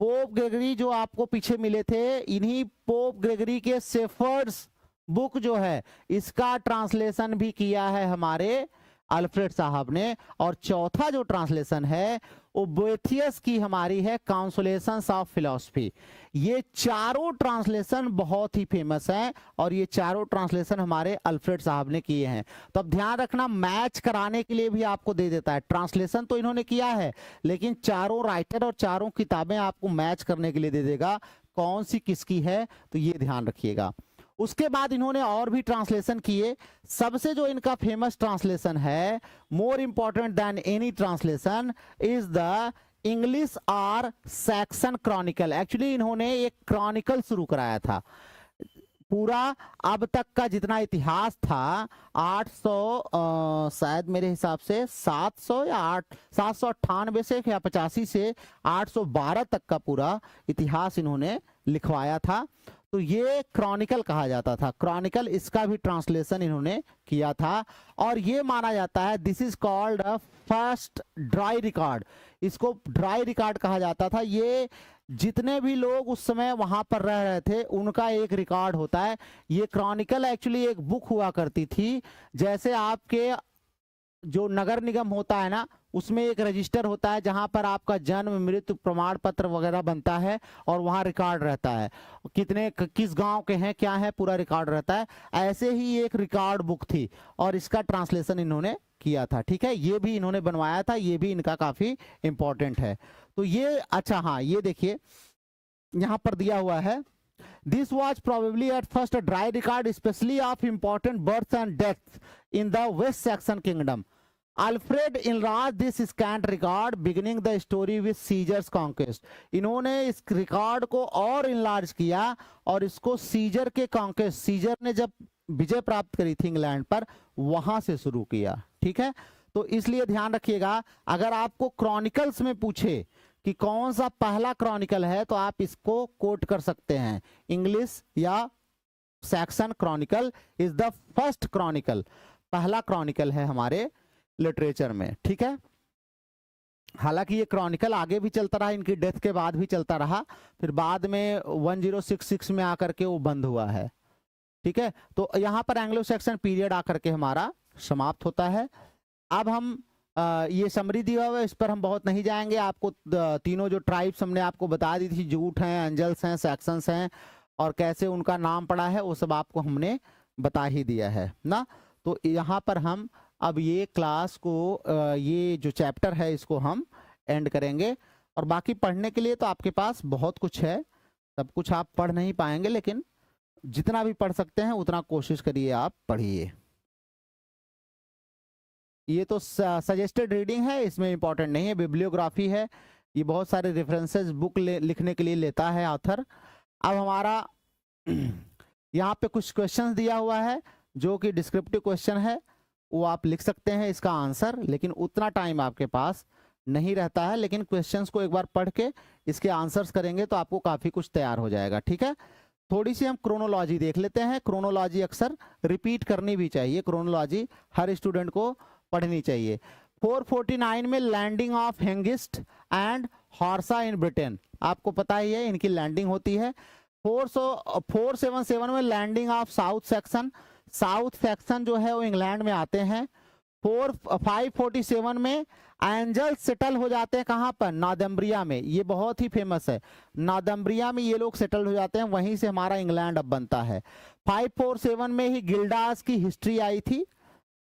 पोप ग्रेगरी जो आपको पीछे मिले थे, इन्हीं पोप ग्रेगरी के सेफर्ड्स बुक जो है इसका ट्रांसलेशन भी किया है हमारे अल्फ्रेड साहब ने। और चौथा जो ट्रांसलेशन है वो बोएथियस की हमारी है, काउंसुलेशंस ऑफ फिलॉसफी। ये चारों ट्रांसलेशन बहुत ही फेमस हैं और ये चारों ट्रांसलेशन हमारे अल्फ्रेड साहब ने किए हैं। तो अब ध्यान रखना, मैच कराने के लिए भी आपको दे देता है, ट्रांसलेशन तो इन्होंने किया है लेकिन चारों राइटर और चारों किताबें आपको मैच करने के लिए दे देगा कौन सी किसकी है, तो ये ध्यान रखिएगा। उसके बाद इन्होंने और भी ट्रांसलेशन किए। सबसे जो इनका फेमस ट्रांसलेशन है, more important than any translation, is the English or Saxon chronicle. Actually इन्होंने एक क्रॉनिकल शुरू कराया था। पूरा अब तक का जितना इतिहास था 800 शायद मेरे हिसाब से 700 या 798 से या 85 से 812 तक का पूरा इतिहास इन्होंने लिखवाया था। तो ये क्रॉनिकल कहा जाता था, क्रॉनिकल, इसका भी ट्रांसलेशन इन्होंने किया था। और ये माना जाता है this is called a first dry record, इसको ड्राई रिकॉर्ड कहा जाता था। ये जितने भी लोग उस समय वहां पर रह रहे थे उनका एक रिकॉर्ड होता है। ये क्रॉनिकल एक्चुअली एक बुक हुआ करती थी, जैसे आपके जो नगर निगम होता है ना उसमें एक रजिस्टर होता है जहां पर आपका जन्म मृत्यु प्रमाण पत्र वगैरह बनता है और वहां रिकॉर्ड रहता है, कितने किस गांव के हैं क्या है पूरा रिकॉर्ड रहता है। ऐसे ही एक रिकॉर्ड बुक थी और इसका ट्रांसलेशन इन्होंने किया था। ठीक है, ये भी इन्होंने बनवाया था, ये भी इनका काफी इंपॉर्टेंट है। तो ये अच्छा, हाँ ये देखिए, यहाँ पर दिया हुआ है, this was probably at first dry record specially of important births and deaths in the West Saxon kingdom. Alfred enlarged this scant record beginning the story with Caesar's conquest. इन्होंने इस रिकॉर्ड को और इनलार्ज किया और इसको सीजर के कॉन्क्वेस्ट, सीजर ने जब विजय प्राप्त करी थी इंग्लैंड पर, वहां से शुरू किया. ठीक है, तो इसलिए ध्यान रखिएगा, अगर आपको क्रॉनिकल्स में पूछे कि कौन सा पहला क्रॉनिकल है तो आप इसको कोट कर सकते हैं, इंग्लिश या Saxon Chronicle is the first Chronicle, पहला क्रॉनिकल है हमारे लिटरेचर में. ठीक है, हालांकि ये क्रॉनिकल आगे भी चलता रहा, इनकी डेथ के बाद भी चलता रहा, फिर बाद में 1066 में आकर के वो बंद हुआ है. ठीक है, तो यहाँ पर एंग्लो सैक्सन पीरियड आकर के हमारा समाप्त होता है. अब हम ये समरी दिया हुआ है, इस पर हम बहुत नहीं जाएंगे. आपको तीनों जो ट्राइब्स हमने आपको बता दी थी, जूट हैं, एंजल्स हैं, सैक्सन्स हैं, और कैसे उनका नाम पड़ा है वो सब आपको हमने बता ही दिया है ना. तो यहाँ पर हम अब ये क्लास को ये जो चैप्टर है इसको हम एंड करेंगे, और बाकी पढ़ने के लिए तो आपके पास बहुत कुछ है, सब कुछ आप पढ़ नहीं पाएंगे, लेकिन जितना भी पढ़ सकते हैं उतना कोशिश करिए आप पढ़िए. ये तो सजेस्टेड रीडिंग है, इसमें इंपॉर्टेंट नहीं है. बिब्लियोग्राफी है, ये बहुत सारे रेफरेंसेस बुक लिखने के लिए लेता है ऑथर. अब हमारा यहाँ पे कुछ क्वेश्चंस दिया हुआ है जो कि डिस्क्रिप्टिव क्वेश्चन है, वो आप लिख सकते हैं इसका आंसर, लेकिन उतना टाइम आपके पास नहीं रहता है. लेकिन क्वेश्चंस को एक बार पढ़ के इसके आंसर्स करेंगे तो आपको काफी कुछ तैयार हो जाएगा. ठीक है, थोड़ी सी हम क्रोनोलॉजी देख लेते हैं. क्रोनोलॉजी अक्सर रिपीट करनी भी चाहिए, क्रोनोलॉजी हर स्टूडेंट को पढ़नी चाहिए. 449 में landing of Hengist and Horsa in Britain, आपको पता ही है इनकी लैंडिंग होती है. 477 में landing of South Saxon, South Saxon जो है वो इंग्लैंड में आते हैं. 547 में एंजल्स सेटल हो जाते हैं, कहां पर, नॉर्थम्ब्रिया में. ये बहुत ही फेमस है, नॉर्थम्ब्रिया में ये लोग सेटल हो जाते हैं, वहीं से हमारा इंग्लैंड अब बनता है. 547 में ही गिल्डास की हिस्ट्री आई थी.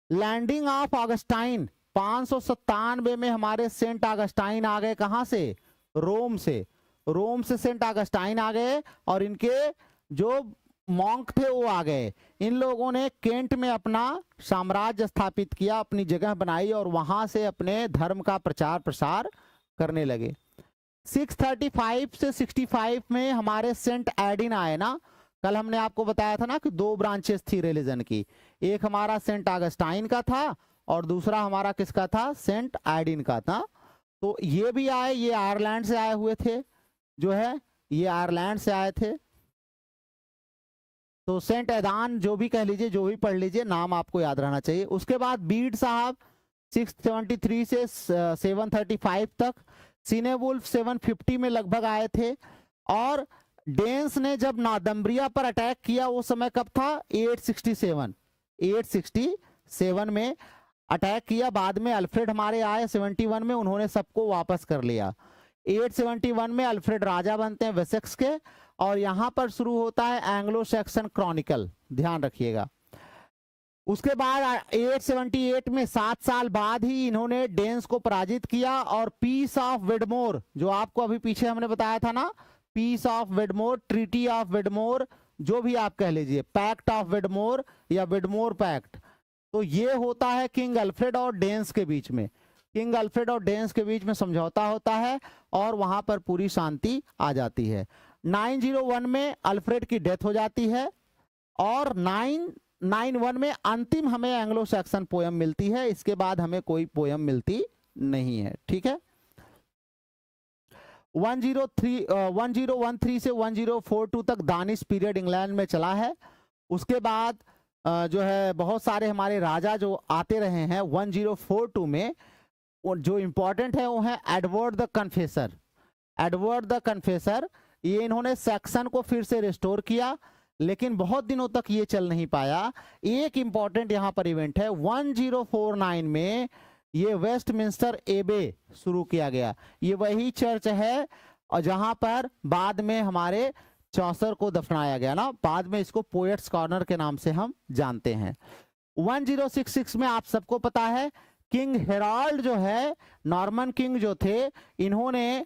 लैंडिंग ऑफ ऑगस्टाइन 597 में हमारे सेंट ऑगस्टाइन आ गए, कहां से, रोम से. रोम से सेंट ऑगस्टाइन आ गए और इनके जो मॉन्क थे वो आ गए. इन लोगों ने केंट में अपना साम्राज्य स्थापित किया, अपनी जगह बनाई और वहां से अपने धर्म का प्रचार प्रसार करने लगे. 635 से 65 में हमारे सेंट एडिन आए ना. कल हमने आपको बताया था ना कि दो ब्रांचेस थी रिलीजन की, एक हमारा सेंट ऑगस्टाइन का था और दूसरा हमारा किसका था, सेंट एडिन का था. तो ये भी आए, ये आयरलैंड से आए हुए थे, जो है ये आयरलैंड से आए थे. तो सेंट एदान जो भी कह लीजिए, जो भी पढ़ लीजिए, नाम आपको याद रहना चाहिए. उसके बाद बीड साहब 673 से 735 तक, सीनेवुल्फ 750 में लगभग आए थे. और डेंस ने जब नॉर्थम्ब्रिया पर अटैक किया वो समय कब था, 867 में अटैक किया. बाद में अल्फ्रेड हमारे आए 71 में, उन्होंने सबको वापस कर लिया. 871 में अल्फ्रेड राजा बनते हैं वेसेक्स के, और यहां पर शुरू होता है एंग्लो सैक्सन क्रॉनिकल, ध्यान रखिएगा. उसके बाद 878 में 7 साल बाद ही इन्होंने डेंस को पराजित किया और पीस ऑफ वेडमोर, जो आपको अभी पीछे हमने बताया था ना, पीस ऑफ वेडमोर, ट्रीटी ऑफ वेडमोर, जो भी आप कह लीजिए, पैक्ट ऑफ वेडमोर या वेडमोर पैक्ट, तो ये होता है किंग अल्फ्रेड और डेंस के बीच में. किंग अल्फ्रेड और डेंस के बीच में समझौता होता है और वहां पर पूरी शांति आ जाती है. 901 में अल्फ्रेड की डेथ हो जाती है और 991 में अंतिम हमें एंग्लो सैक्सन पोयम मिलती है. इसके बाद हमें कोई पोयम मिलती नहीं है. ठीक है, 1013 से 1042 तक दानिश पीरियड इंग्लैंड में चला है. उसके बाद जो है बहुत सारे हमारे राजा जो आते रहे हैं. 1042 में जो इंपॉर्टेंट है वो है Edward the confessor. Edward the confessor, ये इन्होंने सैक्सन को फिर से रिस्टोर किया, लेकिन बहुत दिनों तक ये चल नहीं पाया. एक इंपॉर्टेंट यहाँ पर इवेंट है, 1049 में ये वेस्टमिंस्टर एबे शुरू किया गया. ये वही चर्च है और जहां पर बाद में हमारे चौसर को दफनाया गया ना, बाद में इसको पोएट्स कॉर्नर के नाम से हम जानते हैं. 1066 में आप सबको पता है किंग हेराल्ड जो है, नॉर्मन किंग जो थे, इन्होंने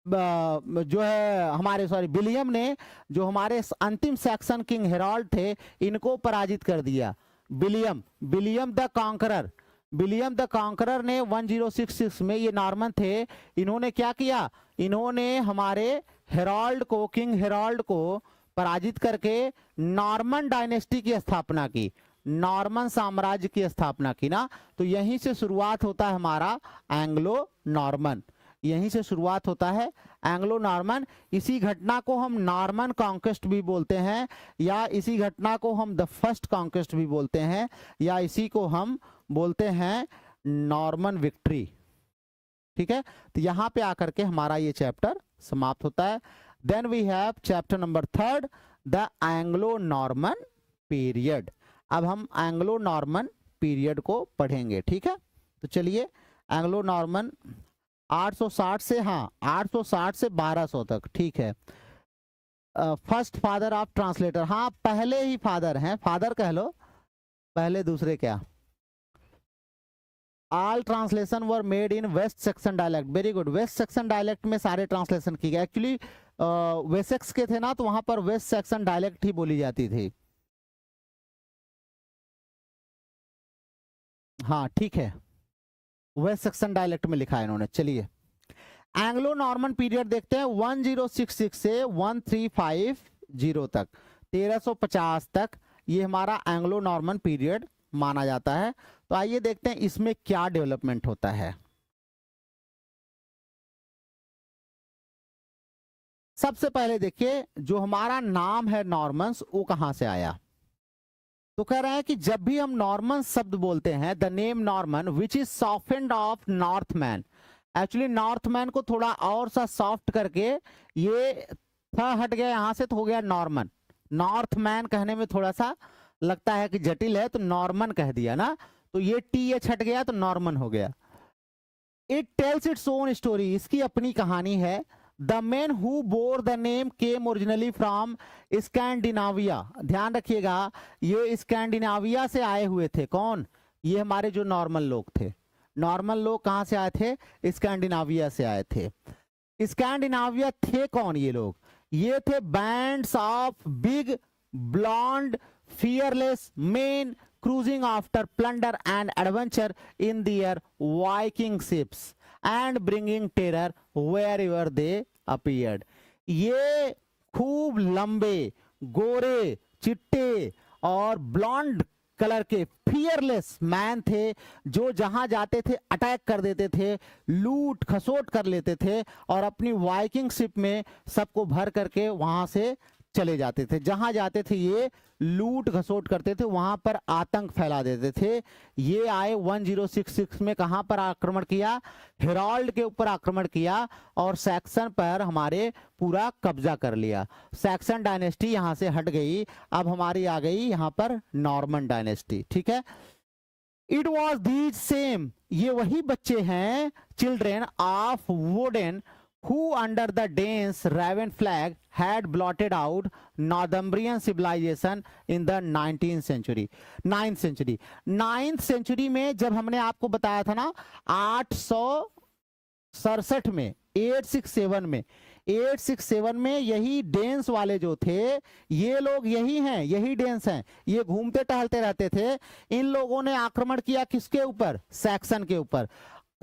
जो है हमारे सॉरी विलियम ने जो हमारे अंतिम सेक्शन किंग हेराल्ड थे इनको पराजित कर दिया। William William the conqueror William the conqueror ने 1066 में, ये नॉर्मन थे, इन्होंने क्या किया, इन्होंने हमारे हेराल्ड को, किंग हेराल्ड को पराजित करके नॉर्मन डायनेस्टी की स्थापना की, नॉर्मन साम्राज्य की स्थापना की ना। तो यहीं से शुरुआत होता है हमारा एंग्लो नॉर्मन, यहीं से शुरुआत होता है एंग्लो नॉर्मन। इसी घटना को हम नॉर्मन कॉन्क्वेस्ट भी बोलते हैं, या इसी घटना को हम द फर्स्ट कॉन्क्वेस्ट भी बोलते हैं, या इसी को हम बोलते हैं नॉर्मन विक्ट्री। ठीक है, तो यहां पे आकर के हमारा ये चैप्टर समाप्त होता है। Then we have chapter number 3, the Anglo Norman period. अब हम एंग्लो नॉर्मन पीरियड को पढ़ेंगे। ठीक है, तो चलिए एंग्लो नॉर्मन 860 से, हाँ 860 से 1200 तक। ठीक है, फर्स्ट फादर ऑफ ट्रांसलेटर, हाँ पहले ही फादर हैं, फादर कह लो, पहले दूसरे क्या। All translation were made in West Saxon dialect, very good, West Saxon dialect में सारे ट्रांसलेशन किए गए। एक्चुअली वेसेक्स के थे ना, तो वहां पर वेस्ट सेक्शन डायलेक्ट ही बोली जाती थी। हाँ ठीक है, वेस्ट सेक्शन डायलेक्ट में लिखा है इन्होंने। चलिए एंग्लो नॉर्मन पीरियड देखते हैं 1066 से 1350 तक, 1350 तक ये हमारा एंग्लो नॉर्मन पीरियड माना जाता है। तो आइए देखते हैं इसमें क्या डेवलपमेंट होता है। सबसे पहले देखिए जो हमारा नाम है नॉर्मन्स, वो कहां से आया। तो कह रहे हैं कि जब भी हम नॉर्मन शब्द बोलते हैं, the name Norman which is softened of Northman, actually Northman को थोड़ा और सा सॉफ्ट करके ये था हट गया यहां से, तो हो गया नॉर्मन। नॉर्थमैन कहने में थोड़ा सा लगता है कि जटिल है, तो नॉर्मन कह दिया ना, तो ये TH हट गया तो नॉर्मन हो गया। It tells its own story, इसकी अपनी कहानी है। The man who bore the name came originally from Scandinavia, ध्यान रखिएगा ये स्कैंडिनाविया से आए हुए थे। कौन, ये हमारे जो नॉर्मन लोग थे। नॉर्मन लोग कहां से आए थे, स्कैंडिनाविया से आए थे। स्कैंडिनाविया थे कौन ये लोग, ये थे bands of big blonde fearless men cruising after plunder and adventure in their Viking ships and bringing terror wherever they appeared। ये खूब लंबे, गोरे, चिट्टे और ब्लॉन्ड कलर के फियरलेस मैन थे, जो जहां जाते थे अटैक कर देते थे, लूट खसोट कर लेते थे, और अपनी वाइकिंग शिप में सबको भर करके वहां से चले जाते थे। जहां जाते थे ये लूट घसोट करते थे, वहां पर आतंक फैला देते थे। ये आए 1066 में, कहां पर आक्रमण किया, हेराल्ड के ऊपर आक्रमण किया और सैक्सन पर हमारे पूरा कब्जा कर लिया। सैक्सन डायनेस्टी यहां से हट गई, अब हमारी आ गई यहां पर नॉर्मन डायनेस्टी। ठीक है, इट वॉज दीज सेम, ये वही बच्चे हैं, children of Woden who under the Danes Raven flag had blotted out Northumbrian civilization in the 19th century। 9th century में जब हमने आपको बताया था ना 867 में, 867 में यही डेंस वाले जो थे, ये लोग यही हैं, यही डेंस हैं, ये घूमते टहलते रहते थे। इन लोगों ने आक्रमण किया किसके ऊपर, सैक्सन के ऊपर।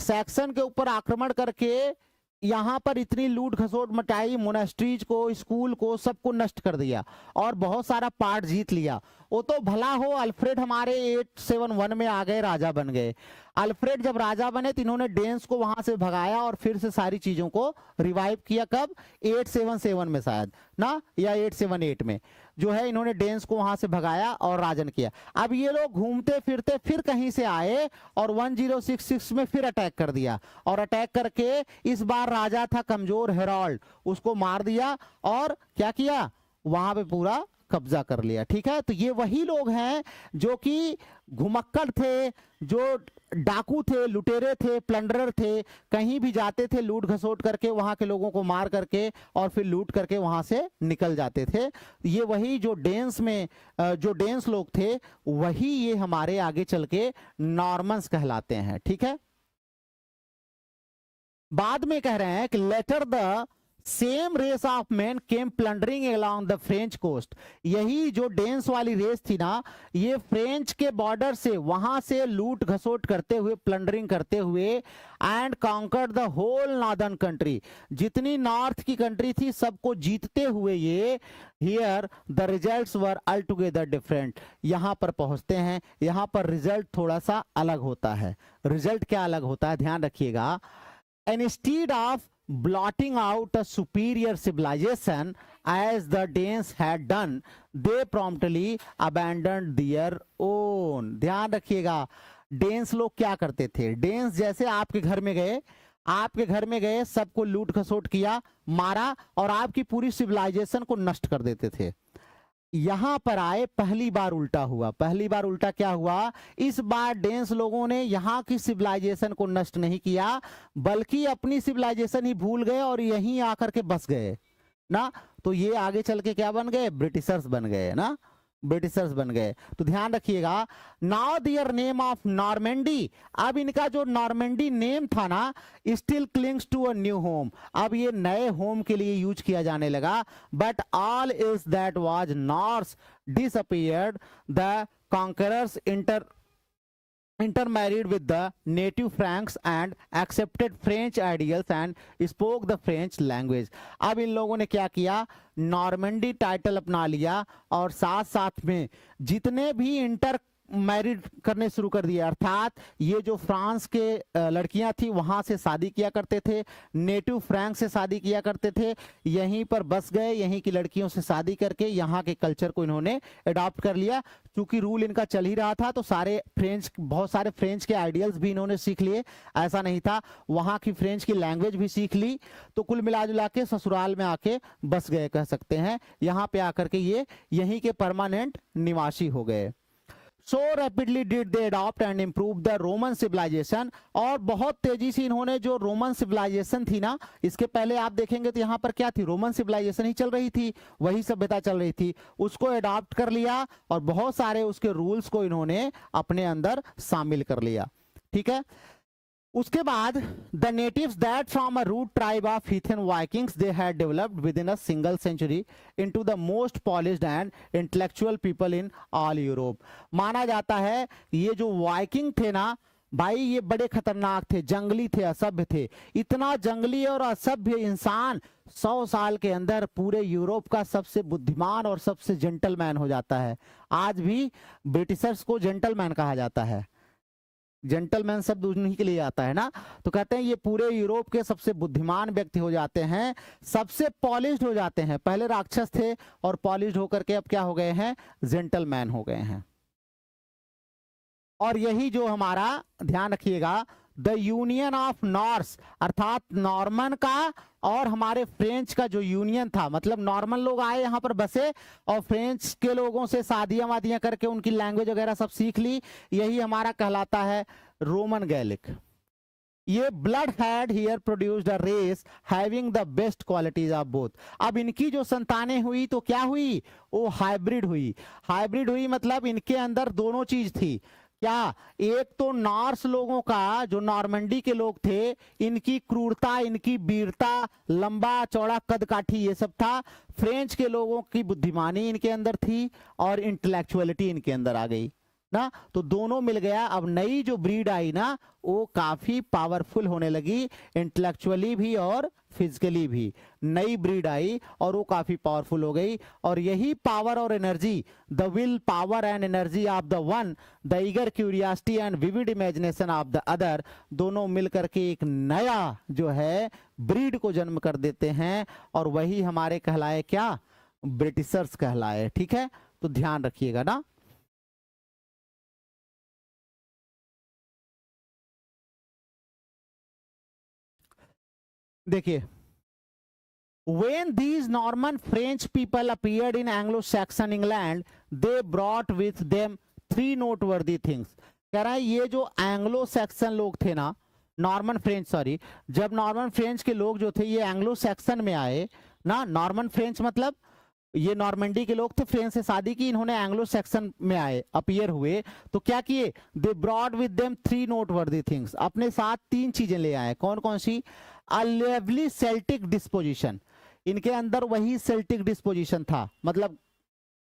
सैक्सन के ऊपर आक्रमण करके यहां पर इतनी लूट खसोट मचाई, मोनेस्ट्रीज को, स्कूल को, सबको नष्ट कर दिया और बहुत सारा पार्ट जीत लिया। वो तो भला हो, अल्फ्रेड हमारे 871 में आ गए, राजा बन गए। अल्फ्रेड जब राजा बने तो इन्होंने डेंस को वहां से भगाया और फिर से सारी चीजों को रिवाइव किया। कब, 877 में शायद ना, या 878 में जो है, इन्होंने डेंस को वहां से भगाया और राजन किया। अब ये लोग घूमते फिरते फिर कहीं से आए और 1066 में फिर अटैक कर दिया, और अटैक करके इस बार राजा था कमजोर हेराल्ड, उसको मार दिया और क्या किया, वहां पे पूरा कब्जा कर लिया। ठीक है, तो ये वही लोग हैं जो कि घुमक्कड़ थे, जो डाकू थे, लुटेरे थे, प्लंडरर थे, कहीं भी जाते थे लूट घसोट करके, वहां के लोगों को मार करके और फिर लूट करके वहां से निकल जाते थे। ये वही जो डेंस में जो डेंस लोग थे, वही ये हमारे आगे चल के नॉर्मन्स कहलाते हैं। ठीक है, बाद में कह रहे हैं कि later the same race of man came plundering along the French coast. यही जो डेंस वाली रेस थी ना, ये फ्रेंच के बॉर्डर से वहां से लूट घसोट करते हुए, प्लंडरिंग करते हुए, and conquered the whole northern country, जितनी नॉर्थ की कंट्री थी सबको जीतते हुए ये, here the results were altogether different. यहां पर पहुंचते हैं, यहां पर रिजल्ट थोड़ा सा अलग होता है। रिजल्ट क्या अलग होता है, ध्यान रखिएगा। Instead of blotting out a superior civilization as the Danes had done, they promptly abandoned their own। ध्यान रखिएगा, डेन्स लोग क्या करते थे, डेन्स जैसे आपके घर में गए, आपके घर में गए, सबको लूट खसोट किया, मारा, और आपकी पूरी सिविलाइजेशन को नष्ट कर देते थे। यहां पर आए, पहली बार उल्टा हुआ। पहली बार उल्टा क्या हुआ, इस बार डेंस लोगों ने यहां की सिविलाइजेशन को नष्ट नहीं किया, बल्कि अपनी सिविलाइजेशन ही भूल गए और यहीं आकर के बस गए ना। तो ये आगे चल के क्या बन गए, ब्रिटिशर्स बन गए ना, ब्रिटिशर्स बन गए। तो ध्यान रखिएगा, now their name of Normandy, अब इनका जो नॉर्मेंडी नेम था ना, still clings to a new home, अब ये नए होम के लिए यूज किया जाने लगा। But all is that was Norse disappeared, the conquerors intermarried with the native Franks and accepted French ideals and spoke the French language। अब इन लोगों ने क्या किया, नॉर्मंडी टाइटल अपना लिया और साथ साथ में जितने भी इंटर मैरिड करने शुरू कर दिया, अर्थात ये जो फ्रांस के लड़कियां थी वहां से शादी किया करते थे, नेटिव फ्रैंक से शादी किया करते थे, यहीं पर बस गए, यहीं की लड़कियों से शादी करके यहाँ के कल्चर को इन्होंने अडॉप्ट कर लिया। क्योंकि रूल इनका चल ही रहा था तो सारे फ्रेंच, बहुत सारे फ्रेंच के आइडियल्स भी इन्होंने सीख लिए, ऐसा नहीं था, वहां की फ्रेंच की लैंग्वेज भी सीख ली। तो कुल मिला जुला के ससुराल में आके बस गए कह सकते हैं, यहाँ पे आकर के ये यहीं के परमानेंट निवासी हो गए। So rapidly did they adopt and improve the Roman civilization, और बहुत तेजी से इन्होंने जो रोमन सिविलाइजेशन थी ना, इसके पहले आप देखेंगे तो यहाँ पर क्या थी, रोमन सिविलाइजेशन ही चल रही थी, वही सभ्यता चल रही थी, उसको अडॉप्ट कर लिया और बहुत सारे उसके रूल्स को इन्होंने अपने अंदर शामिल कर लिया। ठीक है, उसके बाद the natives that from a rude tribe of heathen Vikings they had developed within a single century into the most polished and intellectual people in all Europe. माना जाता है ये जो वाइकिंग थे ना भाई, ये बड़े खतरनाक थे, जंगली थे, असभ्य थे। इतना जंगली और असभ्य इंसान 100 साल के अंदर पूरे यूरोप का सबसे बुद्धिमान और सबसे जेंटलमैन हो जाता है। आज भी ब्रिटिशर्स को जेंटलमैन कहा जाता है, जेंटलमैन शब्द उन्हीं के लिए आता है ना। तो कहते हैं ये पूरे यूरोप के सबसे बुद्धिमान व्यक्ति हो जाते हैं, सबसे पॉलिश्ड हो जाते हैं। पहले राक्षस थे और पॉलिश्ड होकर के अब क्या हो गए हैं, जेंटलमैन हो गए हैं। और यही जो हमारा, ध्यान रखिएगा, द यूनियन ऑफ नॉर्स, अर्थात नॉर्मन का और हमारे फ्रेंच का जो यूनियन था, मतलब नॉर्मन लोग आए यहाँ पर बसे और फ्रेंच के लोगों से शादियां वादियां करके उनकी लैंग्वेज वगैरह सब सीख ली, यही हमारा कहलाता है रोमन गैलिक। ये blood had here produced a race having the best qualities of both. अब इनकी जो संतानें हुई तो क्या हुई, वो हाइब्रिड हुई। हाइब्रिड हुई मतलब इनके अंदर दोनों चीज थी। क्या, एक तो नॉर्स लोगों का, जो नॉर्मंडी के लोग थे, इनकी क्रूरता, इनकी वीरता, लंबा चौड़ा कद काठी, ये सब था। फ्रेंच के लोगों की बुद्धिमानी इनके अंदर थी और इंटेलेक्चुअलिटी इनके अंदर आ गई ना, तो दोनों मिल गया। अब नई जो ब्रीड आई ना, वो काफी पावरफुल होने लगी, इंटेलेक्चुअली भी और फिजिकली भी। नई ब्रीड आई और वो काफी पावरफुल हो गई। और यही पावर और energy, the will power and energy of the one, the eager curiosity and vivid imagination of the other, दोनों मिलकर के एक नया जो है ब्रीड को जन्म कर देते हैं, और वही हमारे कहलाए क्या, ब्रिटिशर्स कहलाए। ठीक है, तो ध्यान रखिएगा ना। देखिए, when these Norman French people appeared in Anglo-Saxon England, they brought with them three noteworthy things। कह रहा है ये जो एंग्लो सैक्सन लोग थे ना, नॉर्मन फ्रेंच, सॉरी, जब नॉर्मन फ्रेंच के लोग जो थे ये एंग्लो सैक्सन में आए ना, नॉर्मन फ्रेंच मतलब ये नॉर्मंडी के लोग थे, फ्रेंच से शादी की, इन्होंने एंग्लो सैक्सन में आए, अपीयर हुए, तो क्या किए, they brought with them three noteworthy things, अपने साथ तीन चीजें ले आए। कौन कौन सी, अ लिवली सेल्टिक डिस्पोजिशन, इनके अंदर वही सेल्टिक डिस्पोजिशन था, मतलब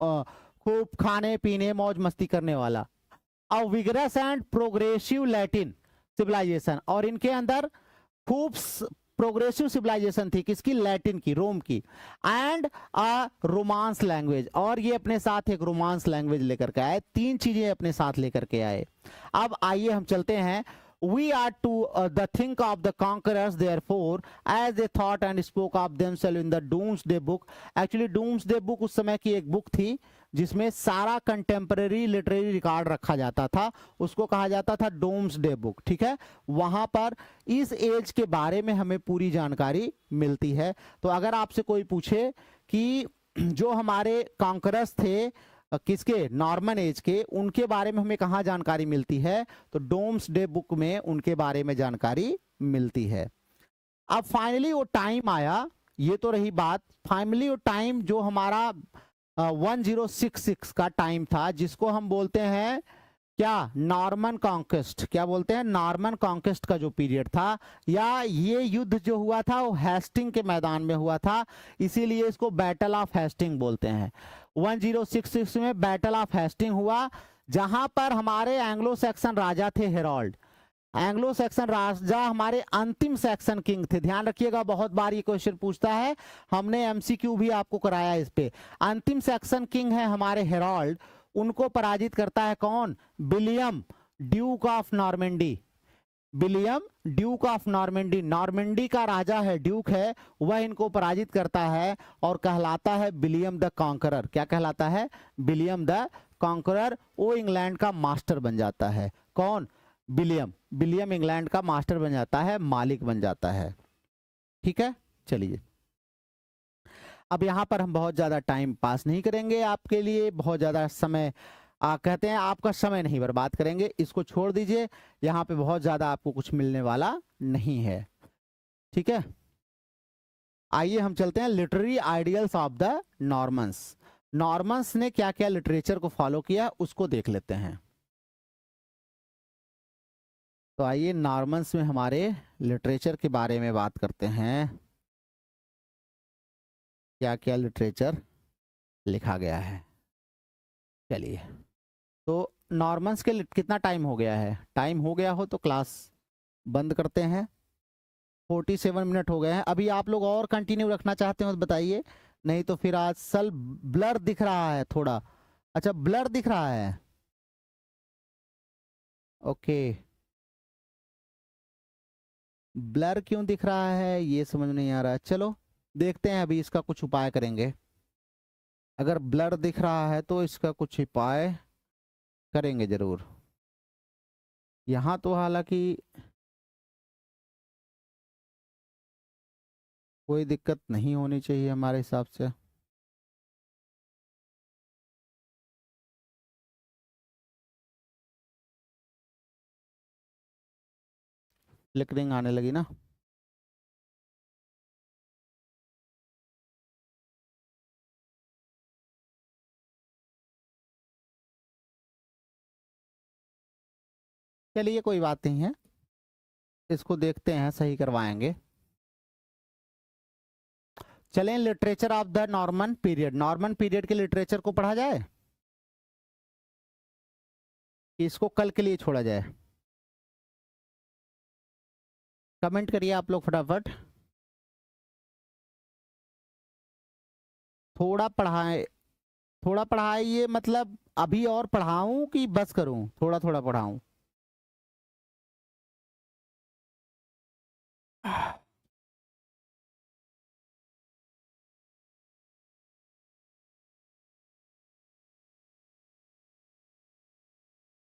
खूब खाने पीने मौज मस्ती करने वाला। A vigorous and progressive Latin civilisation, और इनके अंदर खूब प्रोग्रेसिव सिविलाइजेशन थी, किसकी? लैटिन की, रोम की। एंड अ रोमांस लैंग्वेज, और ये अपने साथ एक रोमांस लैंग्वेज लेकर के आए, तीन चीजें अपने साथ लेकर के आए। अब आइए हम चलते हैं। We are to the think of the conquerors therefore as they thought and spoke of themselves in the Doomsday Book. Actually Doomsday Book उस समय की एक बुक थी जिसमें सारा कंटेम्पररी लिटरेरी रिकॉर्ड रखा जाता था, उसको कहा जाता था डोम्सडे बुक। ठीक है, वहां पर इस एज के बारे में हमें पूरी जानकारी मिलती है। तो अगर आपसे कोई पूछे कि जो हमारे कॉन्करर्स थे किसके? नॉर्मन एज के, उनके बारे में हमें कहाँ जानकारी मिलती है? तो डोम्सडे बुक में उनके बारे में जानकारी मिलती है। अब फाइनली वो टाइम आया, ये तो रही बात। फाइनली वो टाइम जो हमारा 1066 का टाइम था, जिसको हम बोलते हैं क्या? Norman conquest. क्या बोलते हैं? नॉर्मन कॉन्क्वेस्ट का जो पीरियड था, या ये युद्ध जो हुआ था वो हेस्टिंग के मैदान में हुआ था, इसीलिए इसको बैटल ऑफ हेस्टिंग बोलते हैं। 1066 में बैटल ऑफ हेस्टिंग हुआ, जहां पर हमारे एंग्लो सैक्सन राजा थे हेरोल्ड। एंग्लो सैक्सन राजा हमारे अंतिम सैक्सन किंग थे। ध्यान रखिएगा, बहुत बार ये क्वेश्चन पूछता है, हमने एमसीक्यू भी आपको कराया इस पे। अंतिम सैक्सन किंग है हमारे हेरोल्ड, उनको पराजित करता है कौन? William Duke of Normandy. William Duke of Normandy, Normandy का राजा है, ड्यूक है, वह इनको पराजित करता है और कहलाता है विलियम द कॉन्करर। क्या कहलाता है? William the conqueror. वो इंग्लैंड का मास्टर बन जाता है। कौन? विलियम। विलियम इंग्लैंड का मास्टर बन जाता है, मालिक बन जाता है। ठीक है, चलिए अब यहां पर हम बहुत ज्यादा टाइम पास नहीं करेंगे, आपके लिए बहुत ज्यादा समय कहते हैं आपका समय नहीं बर्बाद करेंगे, इसको छोड़ दीजिए, यहाँ पे बहुत ज्यादा आपको कुछ मिलने वाला नहीं है। ठीक है, आइए हम चलते हैं literary ideals of the Normans. Normans ने क्या क्या लिटरेचर को फॉलो किया उसको देख लेते हैं। तो आइए नॉर्मन्स में हमारे लिटरेचर के बारे में बात करते हैं, क्या क्या लिटरेचर लिखा गया है। चलिए, तो नॉर्मन्स के कितना टाइम हो गया है? टाइम हो गया हो तो क्लास बंद करते हैं। 47 मिनट हो गए हैं। अभी आप लोग और कंटिन्यू रखना चाहते हो तो बताइए, नहीं तो फिर आज सल ब्लर दिख रहा है थोड़ा। अच्छा, ब्लर दिख रहा है, ओके। ब्लर क्यों दिख रहा है ये समझ नहीं आ रहा। चलो देखते हैं, अभी इसका कुछ उपाय करेंगे। अगर ब्लर दिख रहा है तो इसका कुछ उपाय करेंगे जरूर। यहाँ तो हालांकि कोई दिक्कत नहीं होनी चाहिए हमारे हिसाब से। फ्लिकरिंग आने लगी ना। चलिए कोई बात नहीं है, इसको देखते हैं, सही करवाएंगे। चलें, literature of the Norman period. Norman period के लिटरेचर को पढ़ा जाए, इसको कल के लिए छोड़ा जाए? कमेंट करिए आप लोग फटाफट। थोड़ा पढ़ाए, थोड़ा पढ़ाइए, मतलब अभी और पढ़ाऊं कि बस करूं? थोड़ा थोड़ा पढ़ाऊं।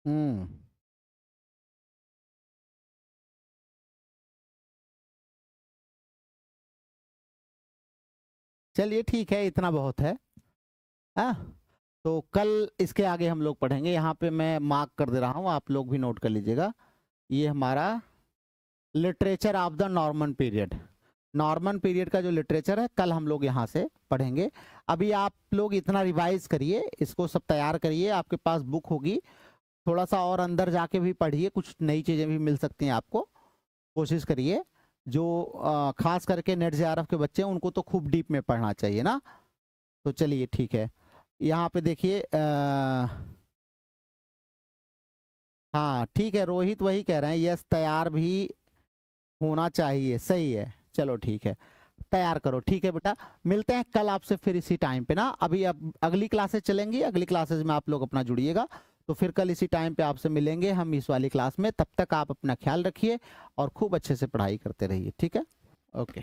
हम्म, चलिए ठीक है, इतना बहुत है। हाँ, तो कल इसके आगे हम लोग पढ़ेंगे। यहाँ पे मैं मार्क कर दे रहा हूँ, आप लोग भी नोट कर लीजिएगा। ये हमारा literature of the Norman period, Norman period का जो लिटरेचर है, कल हम लोग यहाँ से पढ़ेंगे। अभी आप लोग इतना रिवाइज करिए, इसको सब तैयार करिए, आपके पास बुक होगी, थोड़ा सा और अंदर जाके भी पढ़िए, कुछ नई चीजें भी मिल सकती हैं आपको, कोशिश करिए। जो खास करके नेट जेआरएफ के बच्चे हैं उनको तो खूब डीप में पढ़ना चाहिए ना। तो चलिए ठीक है, यहाँ पे देखिए हाँ ठीक है, रोहित वही कह रहे हैं, यस तैयार भी होना चाहिए, सही है, चलो ठीक है, तैयार करो, ठीक है बेटा। मिलते हैं कल आपसे फिर इसी टाइम पे ना, अभी अब अगली क्लासेस चलेंगी, अगली क्लासेस में आप लोग अपना जुड़िएगा, तो फिर कल इसी टाइम पे आपसे मिलेंगे हम इस वाली क्लास में। तब तक आप अपना ख्याल रखिए और खूब अच्छे से पढ़ाई करते रहिए, ठीक है, ओके।